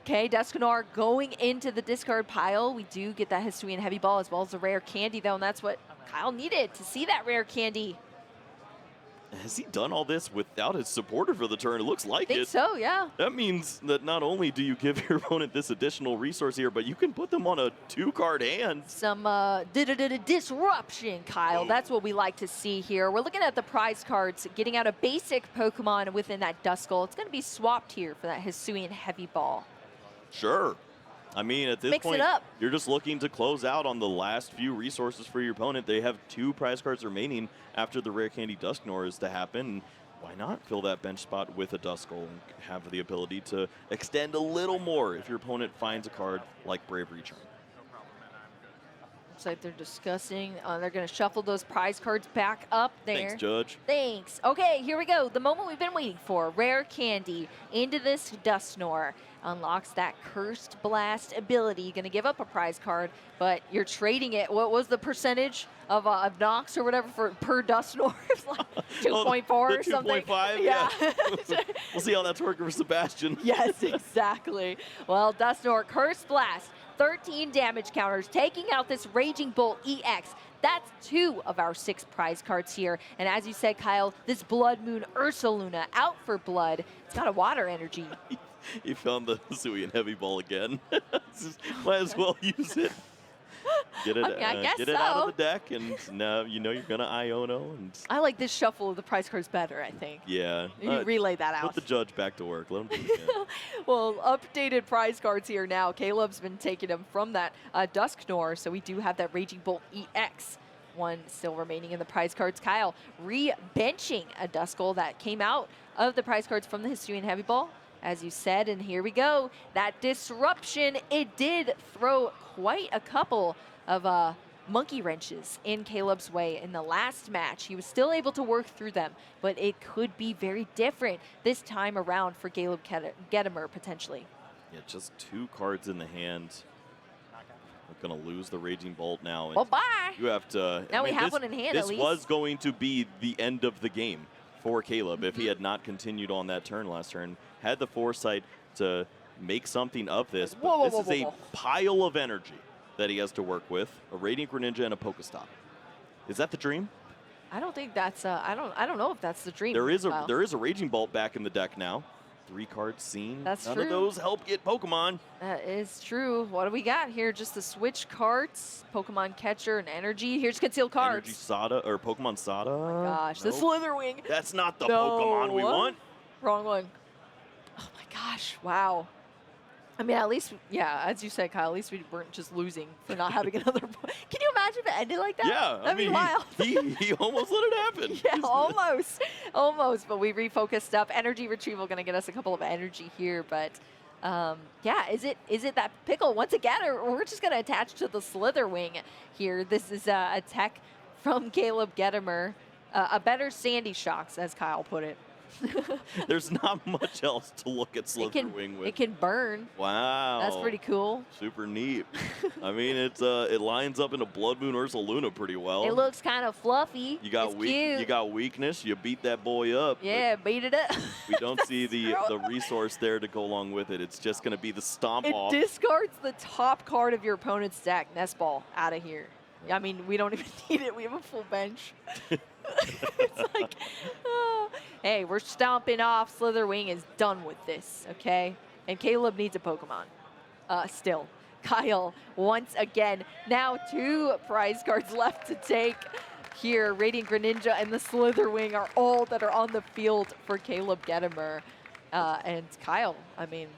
Okay, Dusknoir going into the discard pile. We do get that Hisuian Heavy Ball as well as the rare candy, though, and that's what Kyle needed to see that rare candy. Has he done all this without his supporter for the turn? It looks like I think it. so, yeah. That means that not only do you give your opponent this additional resource here, but you can put them on a 2-card hand. Some disruption, Kyle. That's what we like to see here. We're looking at the prize cards, getting out a basic Pokemon within that Duskull. It's going to be swapped here for that Hisuian Heavy Ball. Sure. I mean, at this Mix point, it up. you're just looking to close out on the last few resources for your opponent. They have 2 prize cards remaining after the Rare Candy Dusknoir is to happen. Why not fill that bench spot with a Duskull and have the ability to extend a little more if your opponent finds a card like Bravery Charm? Looks like they're discussing. They're going to shuffle those prize cards back up there. Thanks, Judge. Thanks. Okay, here we go. The moment we've been waiting for. Rare Candy into this Dusknoir. Unlocks that Cursed Blast ability. Going to give up a prize card, but you're trading it. What was the percentage of Nox or whatever for per Dusknoir? It's like 2.4 or something. 2.5, yeah. We'll see how that's working for Sebastian. Yes, exactly. Well, Dusknoir, Cursed Blast. 13 damage counters, taking out this Raging Bolt EX. That's 2 of our 6 prize cards here. And as you said, Kyle, this Blood Moon Ursaluna out for blood. It's got a water energy. You found the Hisuian Heavy Ball again. Might as well use it. Get it, I guess get it out of the deck, and now you know you're going to Iono. And I like this shuffle of the prize cards better, I think. yeah. You relay that out. Put the judge back to work. Let him do it again. Well, updated prize cards here now. Caleb's been taking them from that Dusknoir, so we do have that Raging Bolt EX. 1 still remaining in the prize cards. Kyle re-benching a Duskull that came out of the prize cards from the Hisuian Heavy Ball, as you said, and here we go. That disruption, it did throw quite a couple of monkey wrenches in Caleb's way in the last match. He was still able to work through them, but it could be very different this time around for Caleb Gedemer potentially. Yeah, just 2 cards in the hand. We're going to lose the Raging Bolt now. Well, bye. You have to. Now we have one in hand at least. This was going to be the end of the game for Caleb if he had not continued on that turn last turn. Had the foresight to make something of this, but this is a pile of energy that he has to work with. A Radiant Greninja and a Pokestop. Is that the dream? I don't think that's. I don't know if that's the dream. There is a Raging Bolt back in the deck now. 3 cards seen. That's None true. of those help get Pokemon. That is true. What do we got here? Just the switch cards, Pokemon Catcher and Energy. Here's concealed cards. Energy Sada or Pokemon Sada. Oh my gosh, the Nope. Slitherwing. That's not the No. Pokemon we want. Wrong one. Oh my gosh, wow. I mean, at least, yeah, as you said, Kyle, at least we weren't just losing for not having another. Can you imagine if it ended like that? Yeah, That'd be wild. he almost let it happen. Yeah, almost. But we refocused up. Energy retrieval going to get us a couple of energy here, but yeah, is it that pickle once again, or we're just going to attach to the Slitherwing here? This is a tech from Caleb Gedemer, a better Sandy Shocks, as Kyle put it. There's not much else to look at Slitherwing with. It can burn. Wow. That's pretty cool. Super neat. I mean, it lines up into Blood Moon Ursaluna pretty well. It looks kind of fluffy. You got it's cute. You got weakness. You beat that boy up. Yeah, beat it up. We don't see the resource there to go along with it. It's just going to be the stomp off. It discards the top card of your opponent's deck. Nest Ball out of here. I mean, we don't even need it. We have a full bench. It's like, oh. Hey, we're stomping off. Slitherwing is done with this, okay? And Caleb needs a Pokemon. Still. Kyle, once again, now 2 prize cards left to take here. Radiant Greninja and the Slitherwing are all that are on the field for Caleb Gedemer. And Kyle, I mean,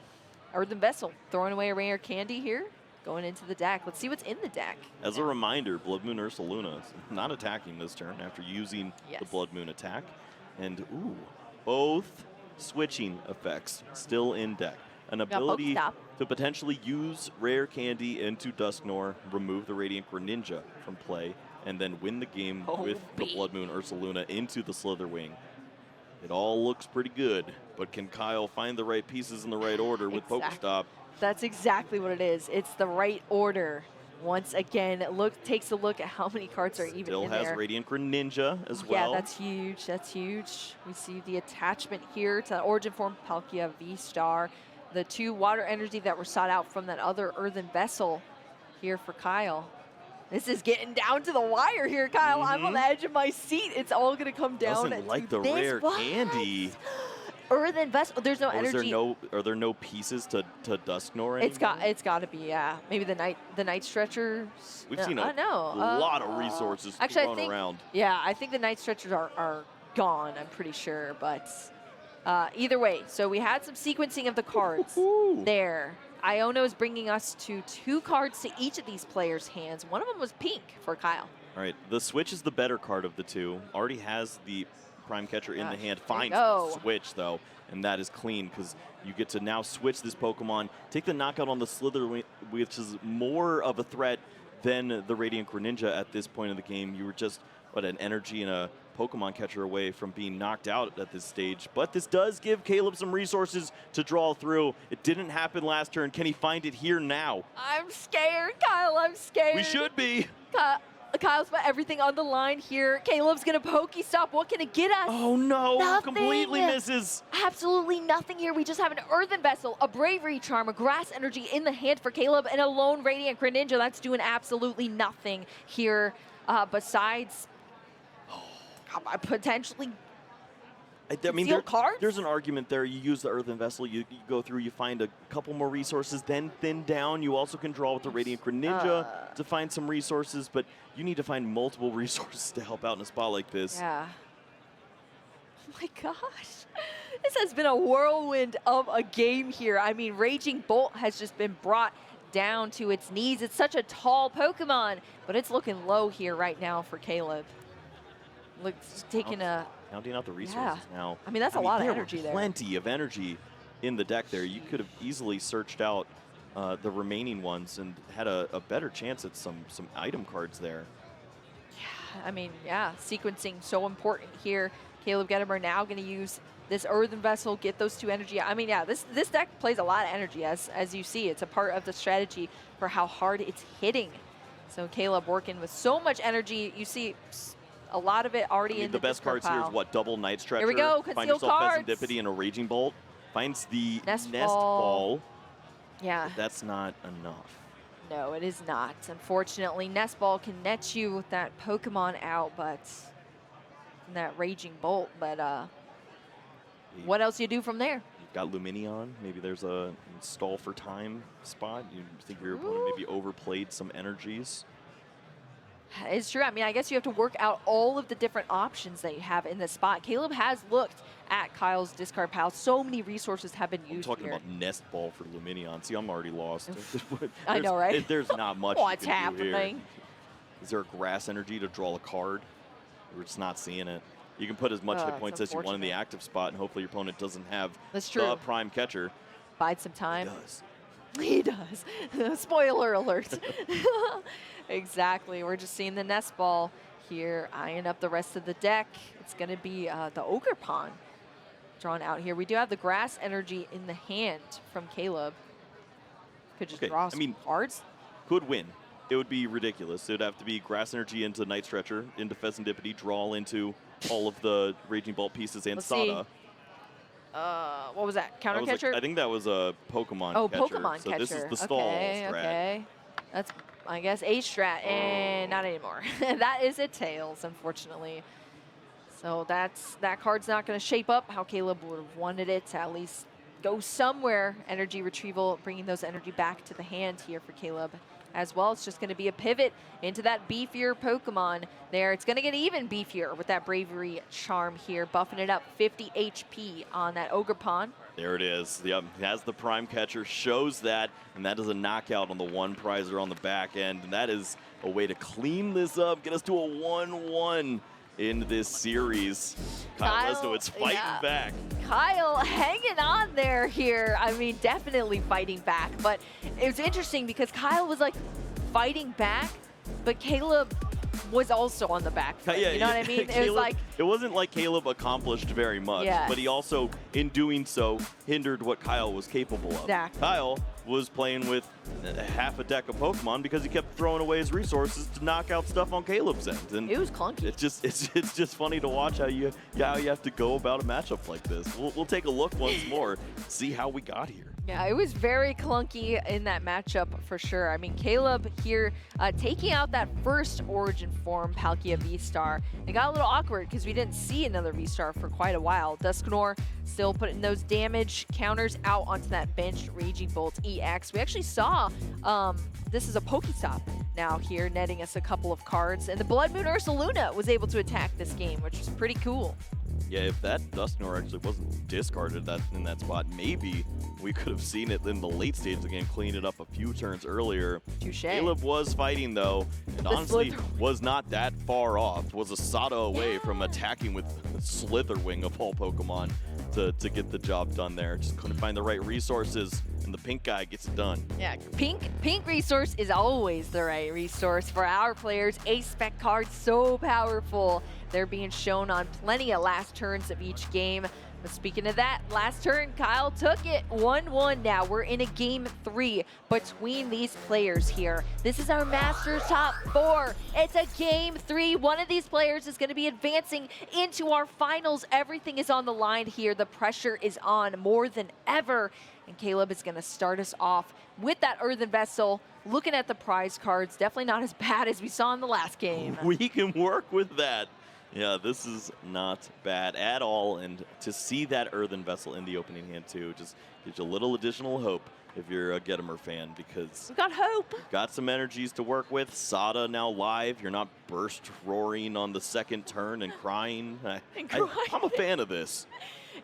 Earthen Vessel, throwing away a rare candy here. Going into the deck. Let's see what's in the deck. As a reminder, Blood Moon Ursaluna is not attacking this turn after using the Blood Moon attack. And, ooh, both switching effects still in deck. An ability to potentially use rare candy into Dusknoir, remove the Radiant Greninja from play, and then win the game with the Blood Moon Ursaluna into the Slitherwing. It all looks pretty good, but can Kyle find the right pieces in the right order with Pokestop? That's exactly what it is. It's the right order. Once again, takes a look at how many cards are even in there. Still has Radiant Greninja as well. Yeah, that's huge. That's huge. We see the attachment here to the Origin Form Palkia V-Star. The 2 water energy that were sought out from that other Earthen Vessel here for Kyle. This is getting down to the wire here, Kyle. I'm on the edge of my seat. It's all going to come down. Doesn't like the rare candy. Earthen Vessel. There's no energy. Are there no pieces to Dusknoir anymore? It's got to be, yeah. Maybe the night stretchers. We've seen a lot of resources thrown around. Yeah, I think the night stretchers are gone. I'm pretty sure, but Either way, so we had some sequencing of the cards there. Iono is bringing us to 2 cards to each of these players' hands. One of them was pink for Kyle. All right, the switch is the better card of the 2. Already has the prime catcher in the hand. Finds the switch, though, and that is clean because you get to now switch this Pokemon, take the knockout on the Slither, which is more of a threat than the Radiant Greninja at this point in the game. You were just, an energy and a Pokemon catcher away from being knocked out at this stage. But this does give Caleb some resources to draw through. It didn't happen last turn. Can he find it here now? I'm scared, Kyle. I'm scared. We should be. Kyle's put everything on the line here. Caleb's going to Pokestop. What can it get us? Oh, no. Nothing. Completely misses. Absolutely nothing here. We just have an Earthen Vessel, a Bravery Charm, a Grass Energy in the hand for Caleb, and a lone Radiant Greninja. That's doing absolutely nothing here besides potentially I mean, cards? There's an argument there. You use the Earthen Vessel, you go through, you find a couple more resources, then thin down. You also can draw with the Radiant Greninja to find some resources, but you need to find multiple resources to help out in a spot like this. Yeah. Oh my gosh. This has been a whirlwind of a game here. I mean, Raging Bolt has just been brought down to its knees. It's such a tall Pokemon, but it's looking low here right now for Caleb. Looks taking counting out the resources now. I mean, that's a lot of energy there. there. Plenty of energy in the deck there. You could have easily searched out the remaining ones and had a better chance at some item cards there. Yeah, I mean, yeah, sequencing so important here. Caleb Gedemer now going to use this Earthen Vessel, get those 2 energy. I mean, yeah, this deck plays a lot of energy, as you see. It's a part of the strategy for how hard it's hitting. So Caleb working with so much energy. You see a lot of it already in the best cards here is what? Double Night Stretcher. Here we go. Find yourself Serendipity and a Raging Bolt. Finds the Nest Ball. Yeah. But that's not enough. No, it is not. Unfortunately, Nest Ball can net you with that Pokemon out, but that Raging Bolt. But what else do you do from there? You've got Lumineon. Maybe there's a stall for time spot. You think your opponent maybe overplayed some energies. It's true. I mean, I guess you have to work out all of the different options that you have in this spot. Caleb has looked at Kyle's discard pile. So many resources have been used I'm talking here. about Nest Ball for Lumineon. See, I'm already lost. I know, right? There's not much What's you can happening? do here. Is there a Grass Energy to draw a card? We're just not seeing it. You can put as much hit points as you want in the active spot, and hopefully your opponent doesn't have the prime catcher. Bide some time. He does. He does. Spoiler alert. Exactly. We're just seeing the Nest Ball here, eyeing up the rest of the deck. It's going to be the Ogerpon drawn out here. We do have the Grass Energy in the hand from Caleb. Could just draw some cards. Could win. It would be ridiculous. It would have to be Grass Energy into Night Stretcher, into Serendipity, draw into all of the Raging Bolt pieces and Sada. What was that? Counter catcher? I think that was a Pokemon catcher. Oh, Pokemon catcher. So this is the stall strat. Okay. That's, I guess, a strat, and not anymore. That is a Tails, unfortunately. So that card's not going to shape up how Caleb would have wanted it to at least go somewhere. Energy retrieval, bringing those energy back to the hand here for Caleb as well. It's just going to be a pivot into that beefier Pokemon there. It's going to get even beefier with that Bravery Charm here, buffing it up 50 HP on that Ogerpon. There it is. Yep, has the prime catcher, shows that, and that is a knockout on the one prizer on the back end. And that is a way to clean this up, get us to a 1-1 in this series. Kyle Lesniewicz fighting back. Kyle hanging on there here. I mean, definitely fighting back. But it was interesting because Kyle was like fighting back, but Caleb was also on the back foot. You know what I mean? Caleb, it was like, it wasn't like Caleb accomplished very much, but he also, in doing so, hindered what Kyle was capable of. Exactly. Kyle was playing with half a deck of Pokemon because he kept throwing away his resources to knock out stuff on Caleb's end. And it was clunky. It's just funny to watch how you have to go about a matchup like this. We'll take a look once more, see how we got here. Yeah, it was very clunky in that matchup for sure. I mean, Caleb here taking out that first Origin form, Palkia V-Star. It got a little awkward because we didn't see another V-Star for quite a while. Dusknoir still putting those damage counters out onto that benched Raging Bolt EX. We actually saw this is a Pokestop now here, netting us a couple of cards. And the Blood Moon Ursaluna was able to attack this game, which was pretty cool. Yeah, if that Dusknoir actually wasn't discarded in that spot, maybe we could have seen it in the late stage of the game, clean it up a few turns earlier. Touche. Caleb was fighting, though, and honestly was not that far off. Was a Sada away from attacking with Slitherwing of all Pokemon to get the job done there. Just couldn't find the right resources, and the pink guy gets it done. Yeah, pink resource is always the right resource for our players. Ace-spec cards, so powerful. They're being shown on plenty of last turns of each game. But speaking of that, last turn, Kyle took it 1-1 now. We're in a game 3 between these players here. This is our Masters Top 4. It's a game 3. One of these players is going to be advancing into our finals. Everything is on the line here. The pressure is on more than ever. And Caleb is going to start us off with that Earthen Vessel. Looking at the prize cards, definitely not as bad as we saw in the last game. We can work with that. Yeah, this is not bad at all, and to see that Earthen Vessel in the opening hand too just gives you a little additional hope if you're a Gedemer fan, because We've got hope. Got some energies to work with. Sada now live. You're not burst roaring on the second turn and crying. I'm a fan of this.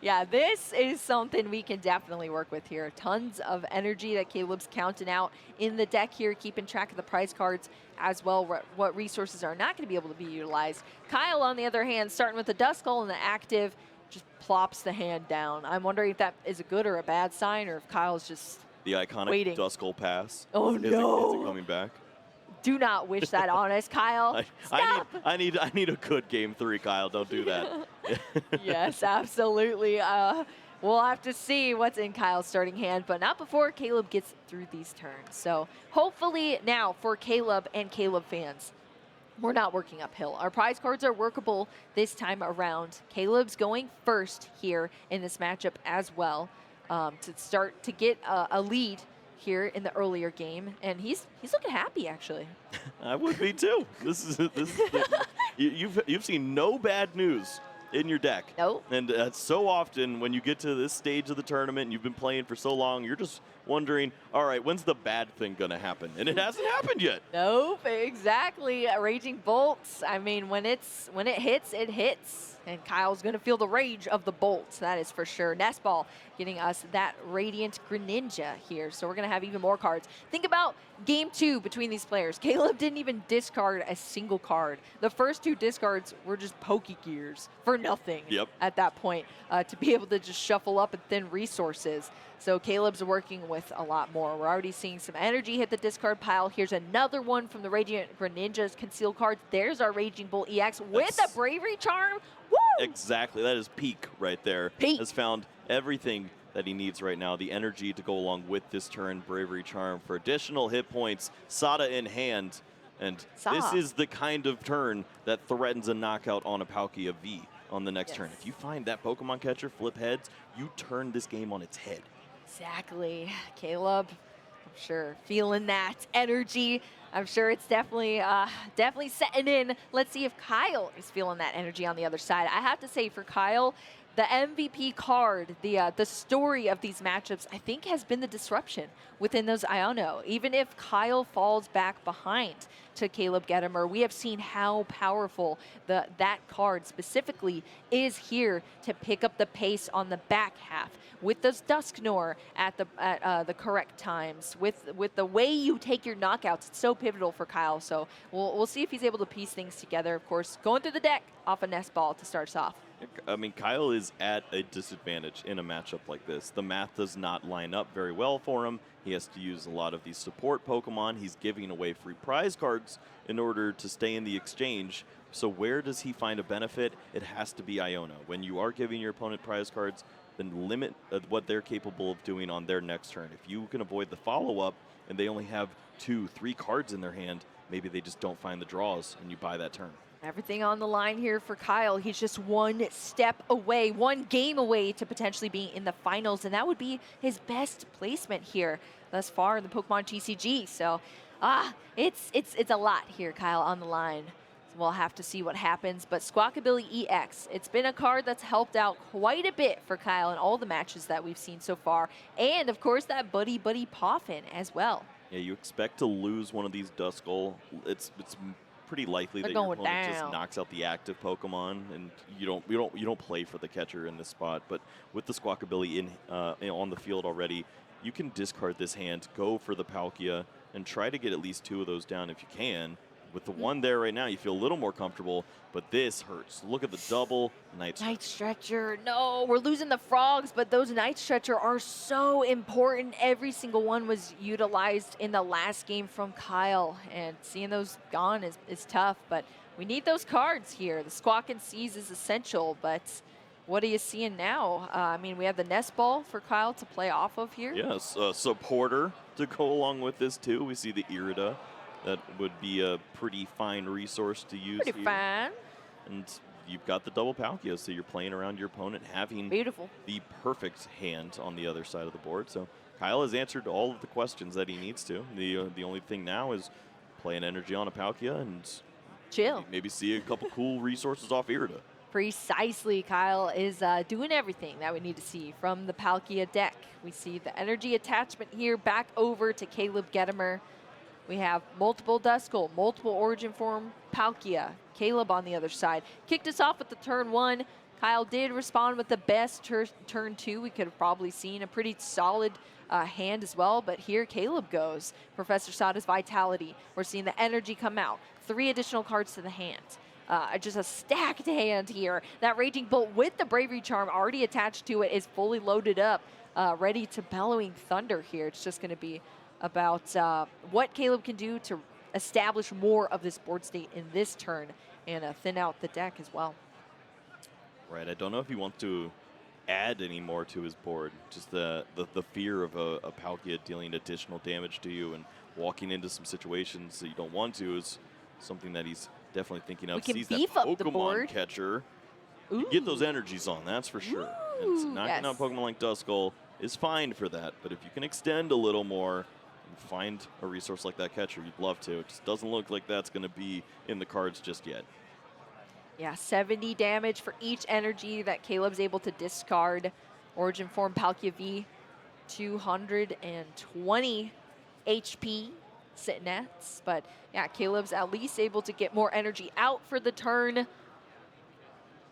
Yeah, this is something we can definitely work with here. Tons of energy that Caleb's counting out in the deck here, keeping track of the prize cards as well, what resources are not going to be able to be utilized. Kyle, on the other hand, starting with the Duskull and the active, just plops the hand down. I'm wondering if that is a good or a bad sign, or if Kyle's just the iconic waiting. Duskull pass. Oh, no. Is it coming back? Do not wish that on us, Kyle. Stop. I need a good game 3, Kyle. Don't do that. Yes, absolutely. We'll have to see what's in Kyle's starting hand, but not before Caleb gets through these turns. So hopefully now for Caleb and Caleb fans, we're not working uphill. Our prize cards are workable this time around. Caleb's going first here in this matchup as well, to start to get a lead here in the earlier game, and he's looking happy actually. I would be too. You've seen no bad news in your deck. Nope. And so often when you get to this stage of the tournament and you've been playing for so long, you're just wondering, all right, when's the bad thing gonna happen? And it hasn't happened yet. Nope, exactly. Raging Bolts, I mean, when it hits, it hits. And Kyle's gonna feel the rage of the bolts, that is for sure. Nest Ball getting us that Radiant Greninja here. So we're gonna have even more cards. Think about game 2 between these players. Caleb didn't even discard a single card. The first 2 discards were just Pokegears for nothing at that point, to be able to just shuffle up and thin resources. So Caleb's working with a lot more. We're already seeing some energy hit the discard pile. Here's another one from the Radiant Greninja's concealed cards. There's our Raging Bolt EX with a Bravery Charm. Woo! Exactly. That is peak right there. Peak. Has found everything that he needs right now. The energy to go along with this turn. Bravery Charm for additional hit points. Sada in hand. And this is the kind of turn that threatens a knockout on a Palkia V on the next turn. If you find that Pokemon catcher flip heads, you turn this game on its head. Exactly. Caleb, I'm sure feeling that energy. I'm sure it's definitely setting in. Let's see if Kyle is feeling that energy on the other side. I have to say, for Kyle, the MVP card, the story of these matchups, I think has been the disruption within those Iono. Even if Kyle falls back behind to Caleb Gedemer, we have seen how powerful that card specifically is here to pick up the pace on the back half with those Dusknoir at the correct times, with the way you take your knockouts. It's so pivotal for Kyle. So we'll see if he's able to piece things together. Of course, going through the deck off a Nest Ball to start us off. I mean, Kyle is at a disadvantage in a matchup like this. The math does not line up very well for him. He has to use a lot of these support Pokemon. He's giving away free prize cards in order to stay in the exchange. So where does he find a benefit? It has to be Iono. When you are giving your opponent prize cards, then limit what they're capable of doing on their next turn. If you can avoid the follow-up and they only have 2-3 cards in their hand, maybe they just don't find the draws and you buy that turn. Everything on the line here for Kyle. He's just one step away, one game away to potentially being in the finals, and that would be his best placement here thus far in the Pokemon TCG. So, it's a lot here, Kyle, on the line. So we'll have to see what happens. But Squawkabilly EX, it's been a card that's helped out quite a bit for Kyle in all the matches that we've seen so far, and of course that Buddy Poffin as well. Yeah, you expect to lose one of these Duskull. It's pretty likely They're that your going opponent just down. knocks out the active Pokemon, and you don't play for the catcher in this spot. But with the Squawkabilly on the field already, you can discard this hand, go for the Palkia, and try to get at least 2 of those down if you can. With the one there right now, you feel a little more comfortable, but this hurts. Look at the double Night Stretcher. Night Stretcher, no, we're losing the frogs, but those Night Stretcher are so important. Every single one was utilized in the last game from Kyle, and seeing those gone is tough, but we need those cards here. The Squawk and Seize is essential, but what are you seeing now? I mean, we have the Nest Ball for Kyle to play off of here. Yes, a supporter to go along with this too. We see the Irida. That would be a pretty fine resource to use Pretty here. fine. And you've got the double Palkia, so you're playing around your opponent, having Beautiful. the perfect hand on the other side of the board. So Kyle has answered all of the questions that he needs to. The only thing now is play an energy on a Palkia and Chill. maybe see a couple cool resources off Irida. Precisely, Kyle is doing everything that we need to see from the Palkia deck. We see the energy attachment here back over to Caleb Gedemer. We have multiple Duskull, multiple Origin Form Palkia, Caleb on the other side. Kicked us off with the turn 1. Kyle did respond with the best turn 2. We could have probably seen a pretty solid hand as well, but here Caleb goes. Professor Sada's Vitality. We're seeing the energy come out. 3 additional cards to the hand. Just a stacked hand here. That Raging Bolt with the Bravery Charm already attached to it is fully loaded up, ready to Bellowing Thunder here. It's just going to be about what Caleb can do to establish more of this board state in this turn and thin out the deck as well. Right, I don't know if he wants to add any more to his board. Just the fear of a Palkia dealing additional damage to you and walking into some situations that you don't want to is something that he's definitely thinking of. We can Sees beef that up the Pokemon board. catcher. Ooh. You get those energies on, that's for sure. And Ooh, knocking yes. out Pokemon like Duskull is fine for that, but if you can extend a little more and find a resource like that catcher, you'd love to. It just doesn't look like that's going to be in the cards just yet. Yeah, 70 damage for each energy that Caleb's able to discard. Origin Form Palkia V, 220 HP sitting at. But yeah, Caleb's at least able to get more energy out for the turn.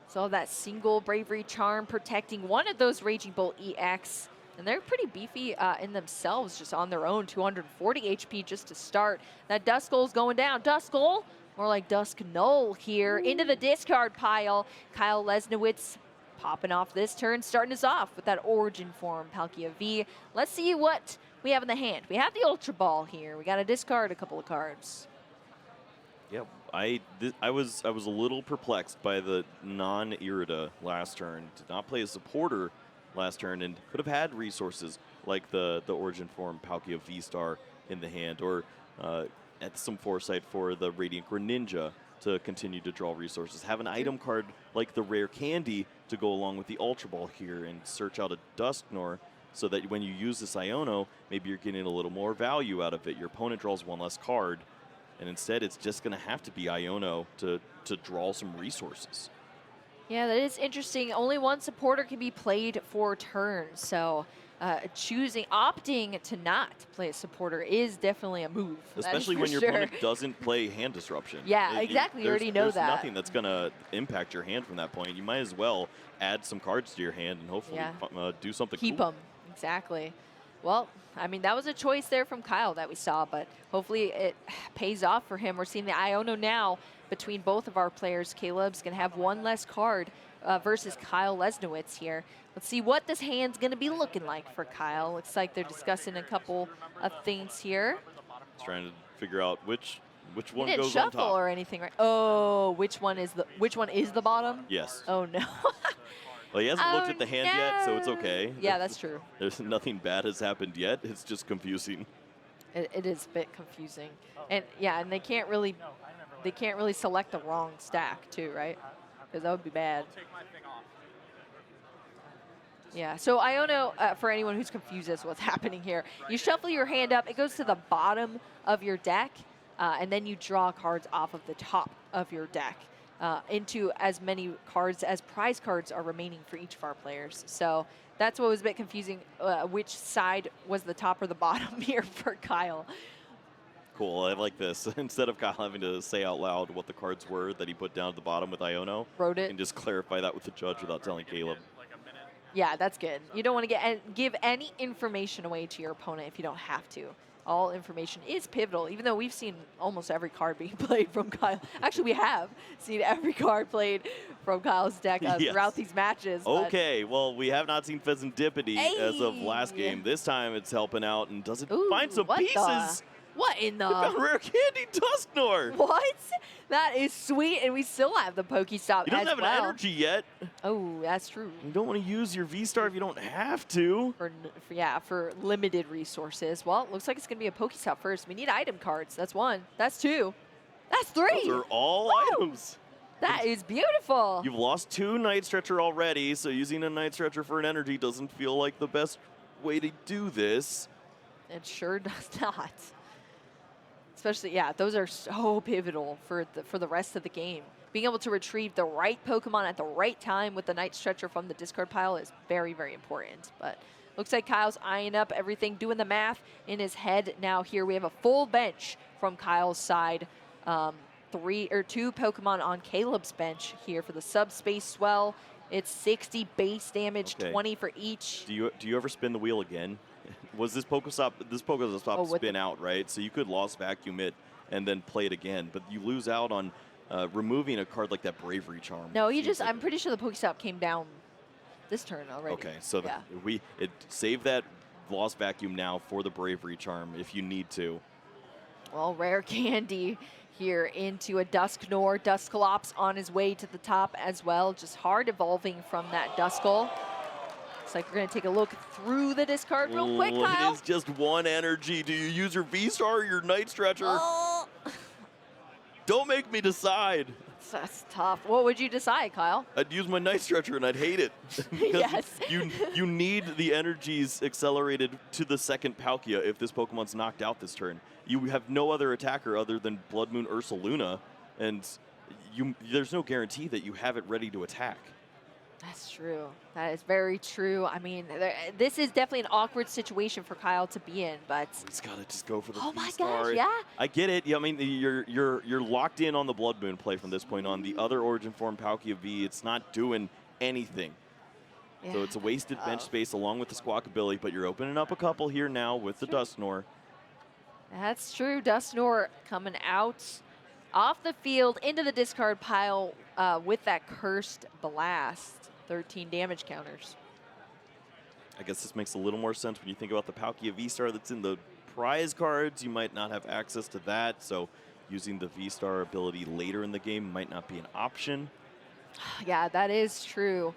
So that single Bravery Charm protecting one of those Raging Bolt EX. And they're pretty beefy in themselves just on their own. 240 HP just to start. That Duskull's going down. Duskull, more like Dusknull here, into the discard pile. Kyle Lesniewicz popping off this turn, starting us off with that Origin Form Palkia V. Let's see what we have in the hand. We have the Ultra Ball here. We got to discard a couple of cards. Yeah, I was a little perplexed by the non-Irida last turn. Did not play a supporter last turn and could have had resources like the Origin Form Palkia V-Star in the hand, or at some foresight for the Radiant Greninja to continue to draw resources. Have an item card like the Rare Candy to go along with the Ultra Ball here and search out a Dusknoir so that when you use this Iono, maybe you're getting a little more value out of it. Your opponent draws 1 less card, and instead it's just going to have to be Iono to draw some resources. Yeah, that is interesting. Only one supporter can be played for turns, so opting to not play a supporter is definitely a move. Especially when your opponent doesn't play hand disruption. Yeah, exactly. You already know that. There's nothing that's going to impact your hand from that point. You might as well add some cards to your hand and hopefully do something Keep cool. them. Exactly. Well, I mean, that was a choice there from Kyle that we saw, but hopefully it pays off for him. We're seeing the Iono now between both of our players. Caleb's going to have 1 less card versus Kyle Lesniewicz here. Let's see what this hand's going to be looking like for Kyle. Looks like they're discussing a couple of things here. He's trying to figure out which one He didn't goes on shuffle top. or anything, right? Oh, which one is the bottom? Yes. Oh no. Well, he hasn't looked at the hand yet, so it's okay. Yeah, that's true. There's nothing bad has happened yet. It's just confusing. It is a bit confusing, and yeah, and they can't really select the wrong stack too, right? Because that would be bad. Yeah, so Iono, for anyone who's confused as to what's happening here, you shuffle your hand up, it goes to the bottom of your deck, and then you draw cards off of the top of your deck into as many cards as prize cards are remaining for each of our players. So that's what was a bit confusing, which side was the top or the bottom here for Kyle. Cool, I like this. Instead of Kyle having to say out loud what the cards were that he put down at the bottom with Iono, Wrote it. and just clarify that with the judge without telling Caleb. Yeah, that's good. You don't want to give any information away to your opponent if you don't have to. All information is pivotal, even though we've seen almost every card being played from Kyle. Actually, we have seen every card played from Kyle's deck throughout these matches. Okay, well, we have not seen Pheasantipity as of last game. This time it's helping out and doesn't find some pieces. What in the? We found Rare Candy Dusknor. What? That is sweet, and we still have the Pokestop. He doesn't have an energy yet. Oh, that's true. You don't want to use your V-Star if you don't have to. For limited resources. Well, it looks like it's going to be a Pokestop first. We need item cards. That's 1. That's 2. That's 3. Those are all items. That is beautiful. You've lost 2 Night Stretcher already, so using a Night Stretcher for an energy doesn't feel like the best way to do this. It sure does not. Especially, yeah, those are so pivotal for the rest of the game. Being able to retrieve the right Pokemon at the right time with the Night Stretcher from the discard pile is very, very important. But looks like Kyle's eyeing up everything, doing the math in his head. Now here we have a full bench from Kyle's side. 2 Pokemon on Caleb's bench here for the Subspace Swell. It's 60 base damage, 20 for each. Do you ever spin the wheel again? Was this Pokestop spin out, right? So you could Lost Vacuum it and then play it again, but you lose out on removing a card like that Bravery Charm. No, I'm pretty sure the Pokestop came down this turn already. Okay, so save that Lost Vacuum now for the Bravery Charm if you need to. Well, Rare Candy here into a Dusknor. Dusclops on his way to the top as well. Just hard evolving from that Duskull. Looks like we're going to take a look through the discard real quick, Kyle. It is just 1 energy. Do you use your V-Star or your Night Stretcher? Oh. Don't make me decide. That's tough. What would you decide, Kyle? I'd use my Night Stretcher and I'd hate it. Yes. you need the energies accelerated to the second Palkia if this Pokemon's knocked out this turn. You have no other attacker other than Blood Moon Ursaluna, and there's no guarantee that you have it ready to attack. That's true. That is very true. I mean, this is definitely an awkward situation for Kyle to be in, but he's got to just go for the V-Star. my gosh, yeah. I get it. Yeah, I mean, you're locked in on the Blood Moon play from this point on. The other Origin Form Palkia V, it's not doing anything. Yeah. So it's a wasted bench space along with the Squawkabilly, but you're opening up a couple here now with the Dusknor. That's true. Dusknor coming out off the field into the discard pile with that Cursed Blast. 13 damage counters. I guess this makes a little more sense when you think about the Palkia V-Star that's in the prize cards. You might not have access to that, so using the V-Star ability later in the game might not be an option. Yeah, that is true.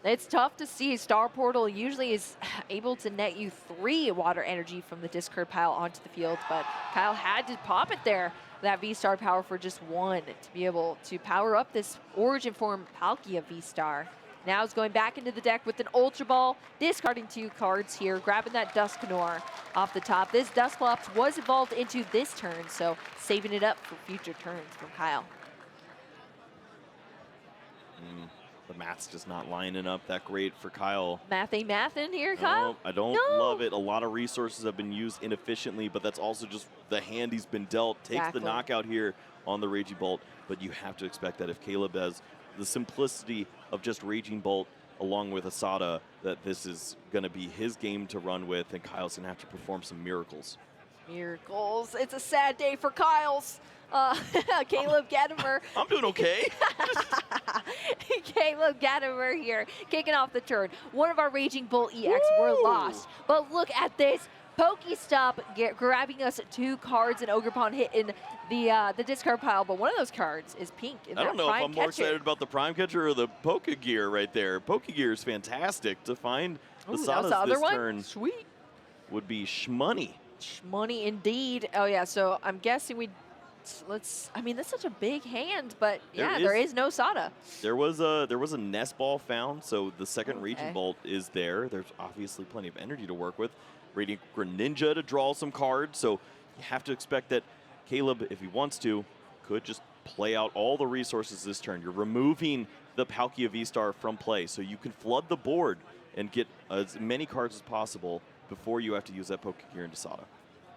It's tough to see. Star Portal usually is able to net you 3 water energy from the discard pile onto the field, but Kyle had to pop it there, that V-Star power for just 1 to be able to power up this Origin Form Palkia V-Star. Now he's going back into the deck with an Ultra Ball, discarding 2 cards here, grabbing that Dusknor off the top. This Dusclops was evolved into this turn, so saving it up for future turns from Kyle. The math's just not lining up that great for Kyle. Math ain't mathin' here, Kyle? No, I don't love it. A lot of resources have been used inefficiently, but that's also just the hand he's been dealt. Takes the knockout here on the Raging Bolt, but you have to expect that if Caleb has the simplicity of just Raging Bolt along with Asada, that this is going to be his game to run with, and Kyle's going to have to perform some miracles. Miracles. It's a sad day for Kyle's. Caleb Gedemer. I'm doing okay. Caleb Gedemer here, kicking off the turn. One of our Raging Bolt EX were lost. But look at this. Pokestop grabbing us 2 cards, and Ogerpon hitting the discard pile, but one of those cards is pink. I don't know if I'm more excited about the Prime Catcher or the Pokegear right there. Pokegear is fantastic. To find the Sadas this turn Sweet. would be shmoney. Shmoney indeed. Oh yeah, so I'm guessing I mean, that's such a big hand, but there is no Sada. There was a nest ball found, so the second Raging Bolt is there. There's obviously plenty of energy to work with. Radiant Greninja to draw some cards, so you have to expect that Caleb, if he wants to, could just play out all the resources this turn. You're removing the Palkia V-Star from play, so you can flood the board and get as many cards as possible before you have to use that Pokegear into Sada.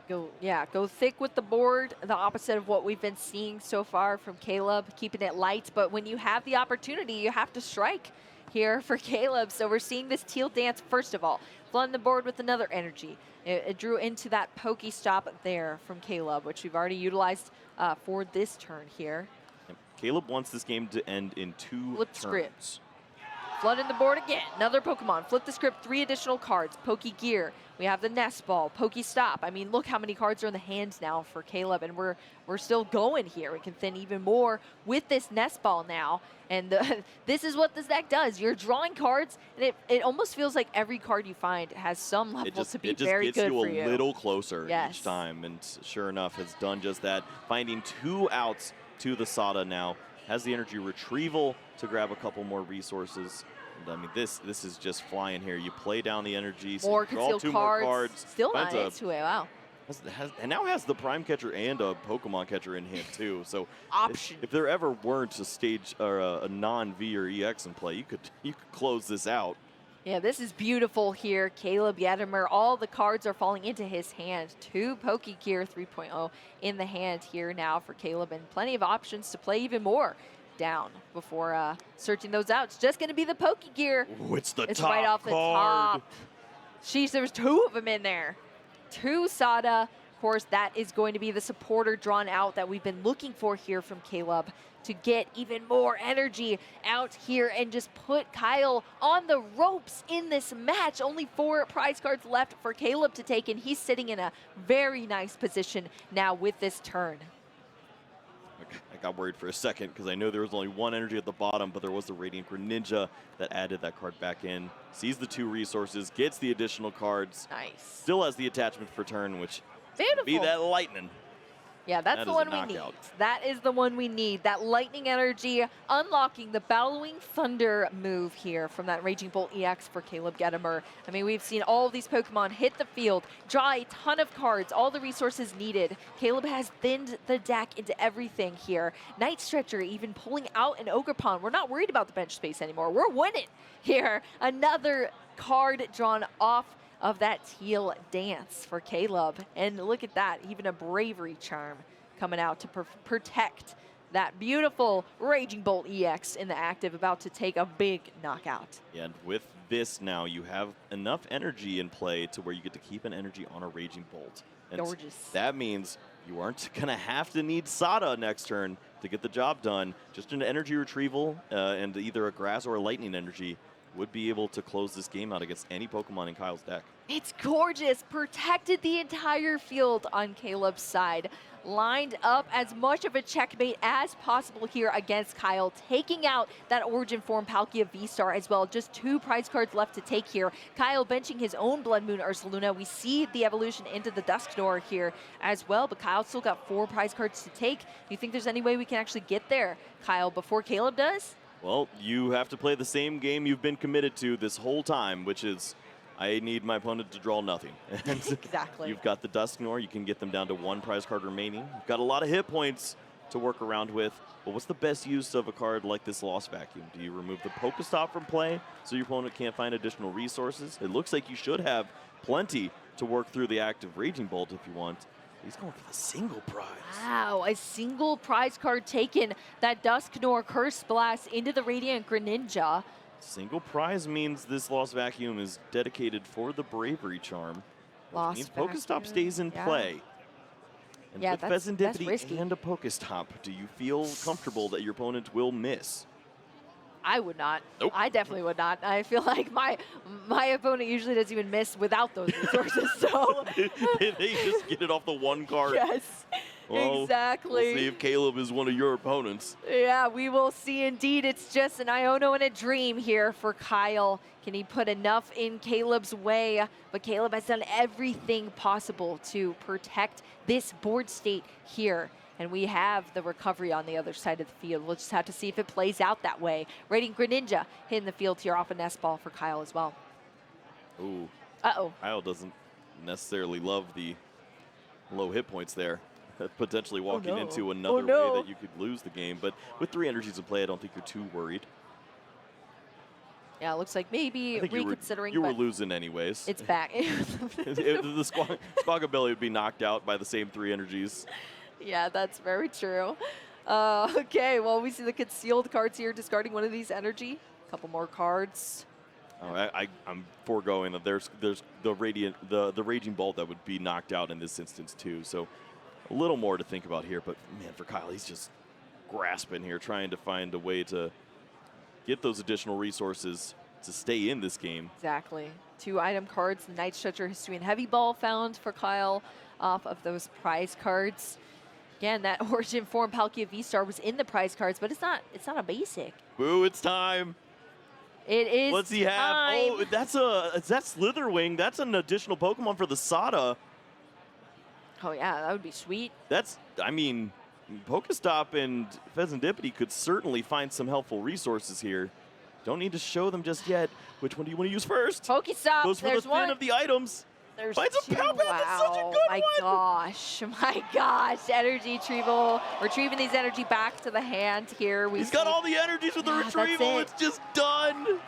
Go thick with the board, the opposite of what we've been seeing so far from Caleb, keeping it light. But when you have the opportunity, you have to strike here for Caleb. So we're seeing this teal dance, first of all, flooding the board with another energy. It drew into that Pokestop there from Caleb, which we've already utilized for this turn here. Caleb wants this game to end in 2 Flip turns. script. Flooding the board again. Another Pokemon. Flip the script, 3 additional cards. Pokegear. We have the Nest Ball, Pokestop. I mean, look how many cards are in the hands now for Caleb, and we're still going here. We can thin even more with this Nest Ball now. And this is what this deck does. You're drawing cards, and it almost feels like every card you find has some level to be very good for you. It just gets you a little closer Yes. each time, and sure enough, has done just that. Finding 2 outs to the Sada now. Has the energy retrieval to grab a couple more resources. And, I mean, this is just flying here. You play down the energy, so More you draw concealed 2 cards. more cards. Still Finds not 2-way, wow. and now has the Prime Catcher and a Pokemon Catcher in hand too. So Option. if there ever weren't a stage or a non-V or EX in play, you could close this out. Yeah, this is beautiful here. Caleb Gedemer, all the cards are falling into his hand. 2 Pokegear 3.0 in the hand here now for Caleb, and plenty of options to play even more down before searching those out. It's just going to be the Pokegear. Ooh, it's the It's top right off the card. top. Sheesh, there was 2 of them in there. 2 Sada. Of course, that is going to be the supporter drawn out that we've been looking for here from Caleb to get even more energy out here and just put Kyle on the ropes in this match. Only 4 prize cards left for Caleb to take, and he's sitting in a very nice position now with this turn. I got worried for a second because I know there was only 1 energy at the bottom, but there was the Radiant Greninja that added that card back in. Sees the 2 resources, gets the additional cards. Nice. Still has the attachment for turn, which Beautiful. be that lightning. Yeah, that's That the is a one we need. knockout. That is the one we need. That lightning energy, unlocking the Bellowing Thunder move here from that Raging Bolt EX for Caleb Gedemer. I mean, we've seen all of these Pokemon hit the field, draw a ton of cards, all the resources needed. Caleb has thinned the deck into everything here. Night Stretcher even pulling out an Ogerpon. We're not worried about the bench space anymore. We're winning here. Another card drawn off of that teal dance for Caleb. And look at that, even a Bravery Charm coming out to protect that beautiful Raging Bolt EX in the active, about to take a big knockout. Yeah, and with this now, you have enough energy in play to where you get to keep an energy on a Raging Bolt. And Gorgeous. that means you aren't going to have to need Sada next turn to get the job done. Just an energy retrieval and either a grass or a lightning energy would be able to close this game out against any Pokemon in Kyle's deck. It's gorgeous. Protected the entire field on Caleb's side. Lined up as much of a checkmate as possible here against Kyle, taking out that Origin form Palkia V-Star as well. Just 2 prize cards left to take here. Kyle benching his own Blood Moon Ursaluna. We see the evolution into the Dusknoir here as well, but Kyle still got 4 prize cards to take. Do you think there's any way we can actually get there, Kyle, before Caleb does? Well, you have to play the same game you've been committed to this whole time, which is I need my opponent to draw nothing. And Exactly. you've got the Dusknoir. You can get them down to 1 prize card remaining. You've got a lot of hit points to work around with. But what's the best use of a card like this Lost Vacuum? Do you remove the Pokestop from play so your opponent can't find additional resources? It looks like you should have plenty to work through the active Raging Bolt if you want. He's going for the single prize. Wow, a single prize card taken. That Dusknoir Curse Blast into the Radiant Greninja. Single prize means this Lost Vacuum is dedicated for the Bravery Charm. Which means Pokestop stays in play. And Yeah, with that's Fezandipity risky. and a Pokestop, do you feel comfortable that your opponent will miss? I would not. Nope. I definitely would not. I feel like my opponent usually doesn't even miss without those resources. So They just get it off the 1 card. yes, Well, exactly. We'll see if Caleb is one of your opponents. Yeah, we will see indeed. It's just an Iono and a dream here for Kyle. Can he put enough in Caleb's way? But Caleb has done everything possible to protect this board state here. And we have the recovery on the other side of the field. We'll just have to see if it plays out that way. Radiant Greninja hitting the field here off a Nest Ball for Kyle as well. Ooh, Uh-oh. Kyle doesn't necessarily love the low hit points there. Potentially walking no. into another Oh, no. way that you could lose the game. But with 3 energies in play, I don't think you're too worried. Yeah, it looks like maybe I think reconsidering. you were but losing anyways. it's back. The Squawkabilly would be knocked out by the same 3 energies. Yeah, that's very true. Okay, well, we see the concealed cards here, discarding one of these energy. A couple more cards. Oh, I'm foregoing that there's the Raging Bolt that would be knocked out in this instance too. So a little more to think about here. But man, for Kyle, he's just grasping here, trying to find a way to get those additional resources to stay in this game. Exactly. 2 item cards, the Night Stretcher, History, and Heavy Ball found for Kyle off of those prize cards. Again, that Origin Form Palkia V-Star was in the prize cards, but it's not a basic. Boo, it's time. It is. What's he have? time. Oh, that's Slitherwing. That's an additional Pokemon for the Sada. Oh yeah, that would be sweet. I mean, Pokestop and Pheasantipity could certainly find some helpful resources here. Don't need to show them just yet. Which one do you want to use first? Pokestop. Goes for there's the one. thin of the items. There's Finds a 2. Palpat. That's such a good my gosh. My gosh. Energy retrieval. Retrieving these energy back to the hand here. He's got all the energies with the Yeah, that's retrieval. it. It's just done.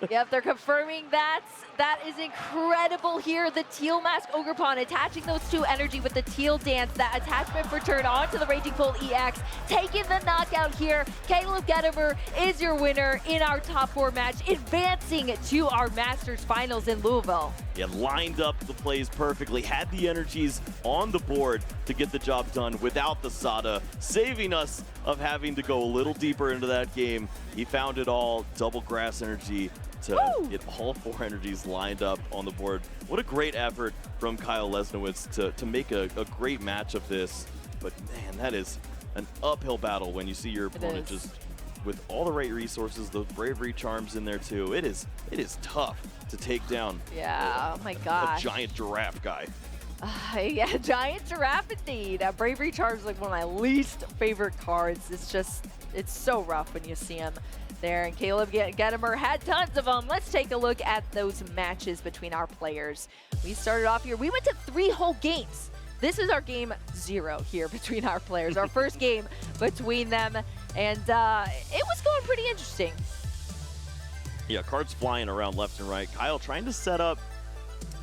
Yep, they're confirming that. That is incredible here. The Teal Mask Ogerpon attaching those 2 energy with the Teal Dance. That attachment return onto the Raging Bolt EX. Taking the knockout here. Caleb Gedemer is your winner in our top 4 match, advancing to our Masters Finals in Louisville. Yeah, lined up the plays perfectly. Had the energies on the board to get the job done without the Sada, saving us of having to go a little deeper into that game. He found it all. Double Grass Energy to get all 4 energies lined up on the board. What a great effort from Kyle Lesniewicz to make a great match of this. But man, that is an uphill battle when you see your opponent just with all the right resources, those bravery charms in there too. It is tough to take down. Yeah, oh my gosh. A giant giraffe guy. Yeah, giant giraffe indeed. Bravery Charm is like one of my least favorite cards. It's so rough when you see him there. And Caleb Gedemer had tons of them. Let's take a look at those matches between our players. We started off here. We went to 3 whole games. This is our game 0 here between our players. Our first game between them. And it was going pretty interesting. Yeah, cards flying around left and right. Kyle trying to set up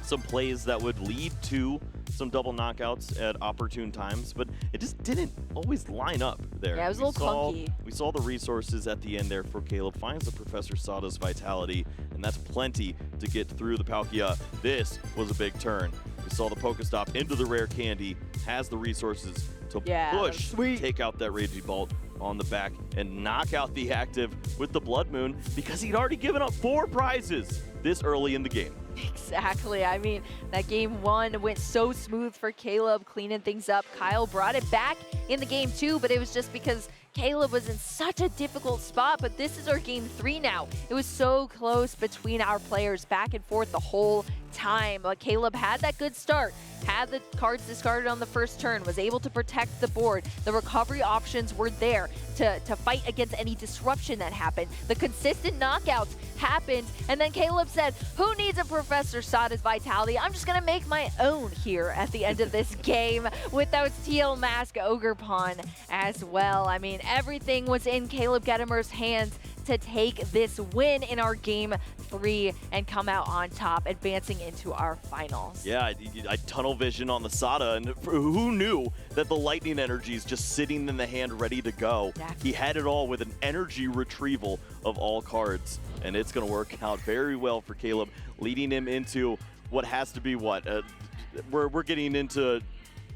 some plays that would lead to some double knockouts at opportune times, but it just didn't always line up there. Yeah, it was a little clunky. We saw the resources at the end there for Caleb. Finds the Professor Sada's Vitality, and that's plenty to get through the Palkia. This was a big turn. We saw the Pokestop into the rare candy, has the resources to push, take out that Raging Bolt on the back, and knock out the active with the Blood Moon because he'd already given up 4 prizes this early in the game. Exactly. I mean, that game 1 went so smooth for Caleb, cleaning things up. Kyle brought it back in the game 2, but it was just because Caleb was in such a difficult spot. But this is our game 3 now. It was so close between our players, back and forth the whole time. But Caleb had that good start, had the cards discarded on the first turn, was able to protect the board. The recovery options were there to fight against any disruption that happened. The consistent knockouts happened, and then Caleb said, who needs a Professor Sada's Vitality? I'm just gonna make my own here at the end of this game with those Teal Mask Ogerpon as well. I mean, everything was in Caleb Gedemer's hands to take this win in our game 3 and come out on top, advancing into our finals. Yeah, I tunnel vision on the Sada, and who knew that the Lightning Energy is just sitting in the hand ready to go. Exactly. He had it all with an energy retrieval of all cards, and it's going to work out very well for Caleb, leading him into what has to be what? We're getting into...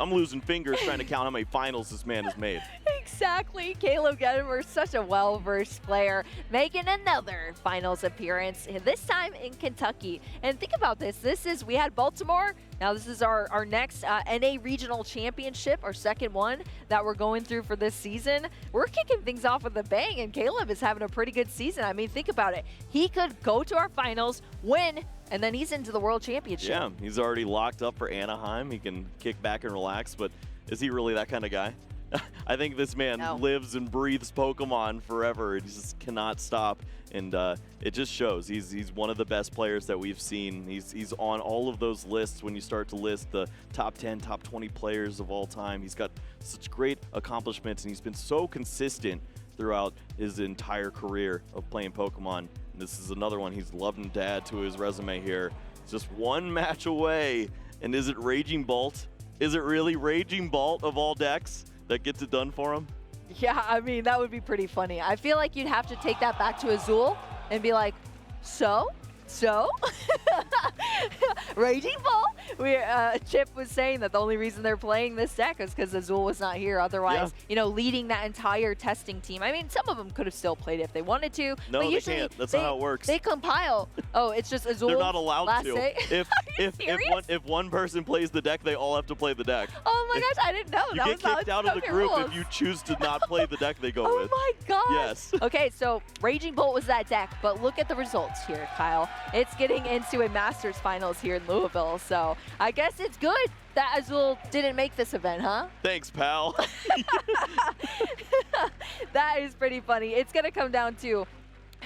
I'm losing fingers trying to count how many finals this man has made. Exactly. Caleb Gedemer, such a well-versed player, making another finals appearance, this time in Kentucky. And think about this. We had Baltimore. Now this is our next NA Regional Championship, our second one that we're going through for this season. We're kicking things off with a bang, and Caleb is having a pretty good season. I mean, think about it. He could go to our finals, win, and then he's into the World Championship. Yeah, he's already locked up for Anaheim. He can kick back and relax, but is he really that kind of guy? I think this man lives and breathes Pokemon forever. He just cannot stop, and it just shows. He's one of the best players that we've seen. He's on all of those lists when you start to list the top 10, top 20 players of all time. He's got such great accomplishments, and he's been so consistent throughout his entire career of playing Pokemon. And this is another one he's loving to add to his resume here. It's just one match away. And is it Raging Bolt? Is it really Raging Bolt of all decks that gets it done for him? Yeah, I mean, that would be pretty funny. I feel like you'd have to take that back to Azul and be like, so? Raging Ball? Chip was saying that the only reason they're playing this deck is because Azul was not here. Otherwise, leading that entire testing team. I mean, some of them could have still played if they wanted to. No, but they can't. That's not how it works. They compile. Oh, it's just Azul. They're not allowed to. If one person plays the deck, they all have to play the deck. Oh my gosh, I didn't know. You that get was not kicked out of the group rules. if you choose to not play the deck they go with. Oh my gosh. Yes. Okay, so Raging Bolt was that deck, but look at the results here, Kyle. It's getting into a Masters Finals here in Louisville, so I guess it's good that Azul didn't make this event, huh? Thanks, pal. That is pretty funny. It's going to come down to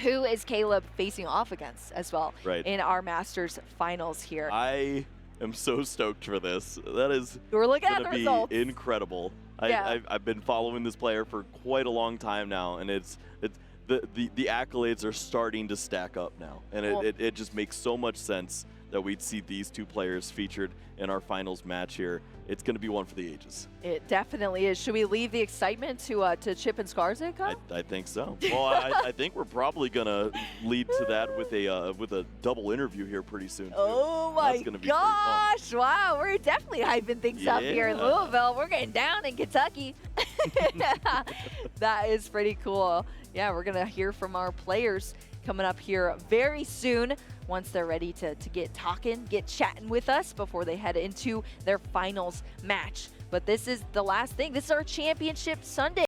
who is Caleb facing off against as well in our Masters Finals here. I am so stoked for this. That is going to be incredible. Yeah. I've been following this player for quite a long time now, and the accolades are starting to stack up now, and it just makes so much sense that we'd see these two players featured in our finals match here. It's going to be one for the ages. It definitely is. Should we leave the excitement to Chip and Scarzik, Kyle? I think so. Well, I think we're probably going to lead to that with a double interview here pretty soon, too. Oh my That's gonna be gosh! Wow, we're definitely hyping things up here in Louisville. We're getting down in Kentucky. That is pretty cool. Yeah, we're gonna hear from our players coming up here very soon once they're ready to get talking, get chatting with us before they head into their finals match. But this is the last thing. This is our championship Sunday.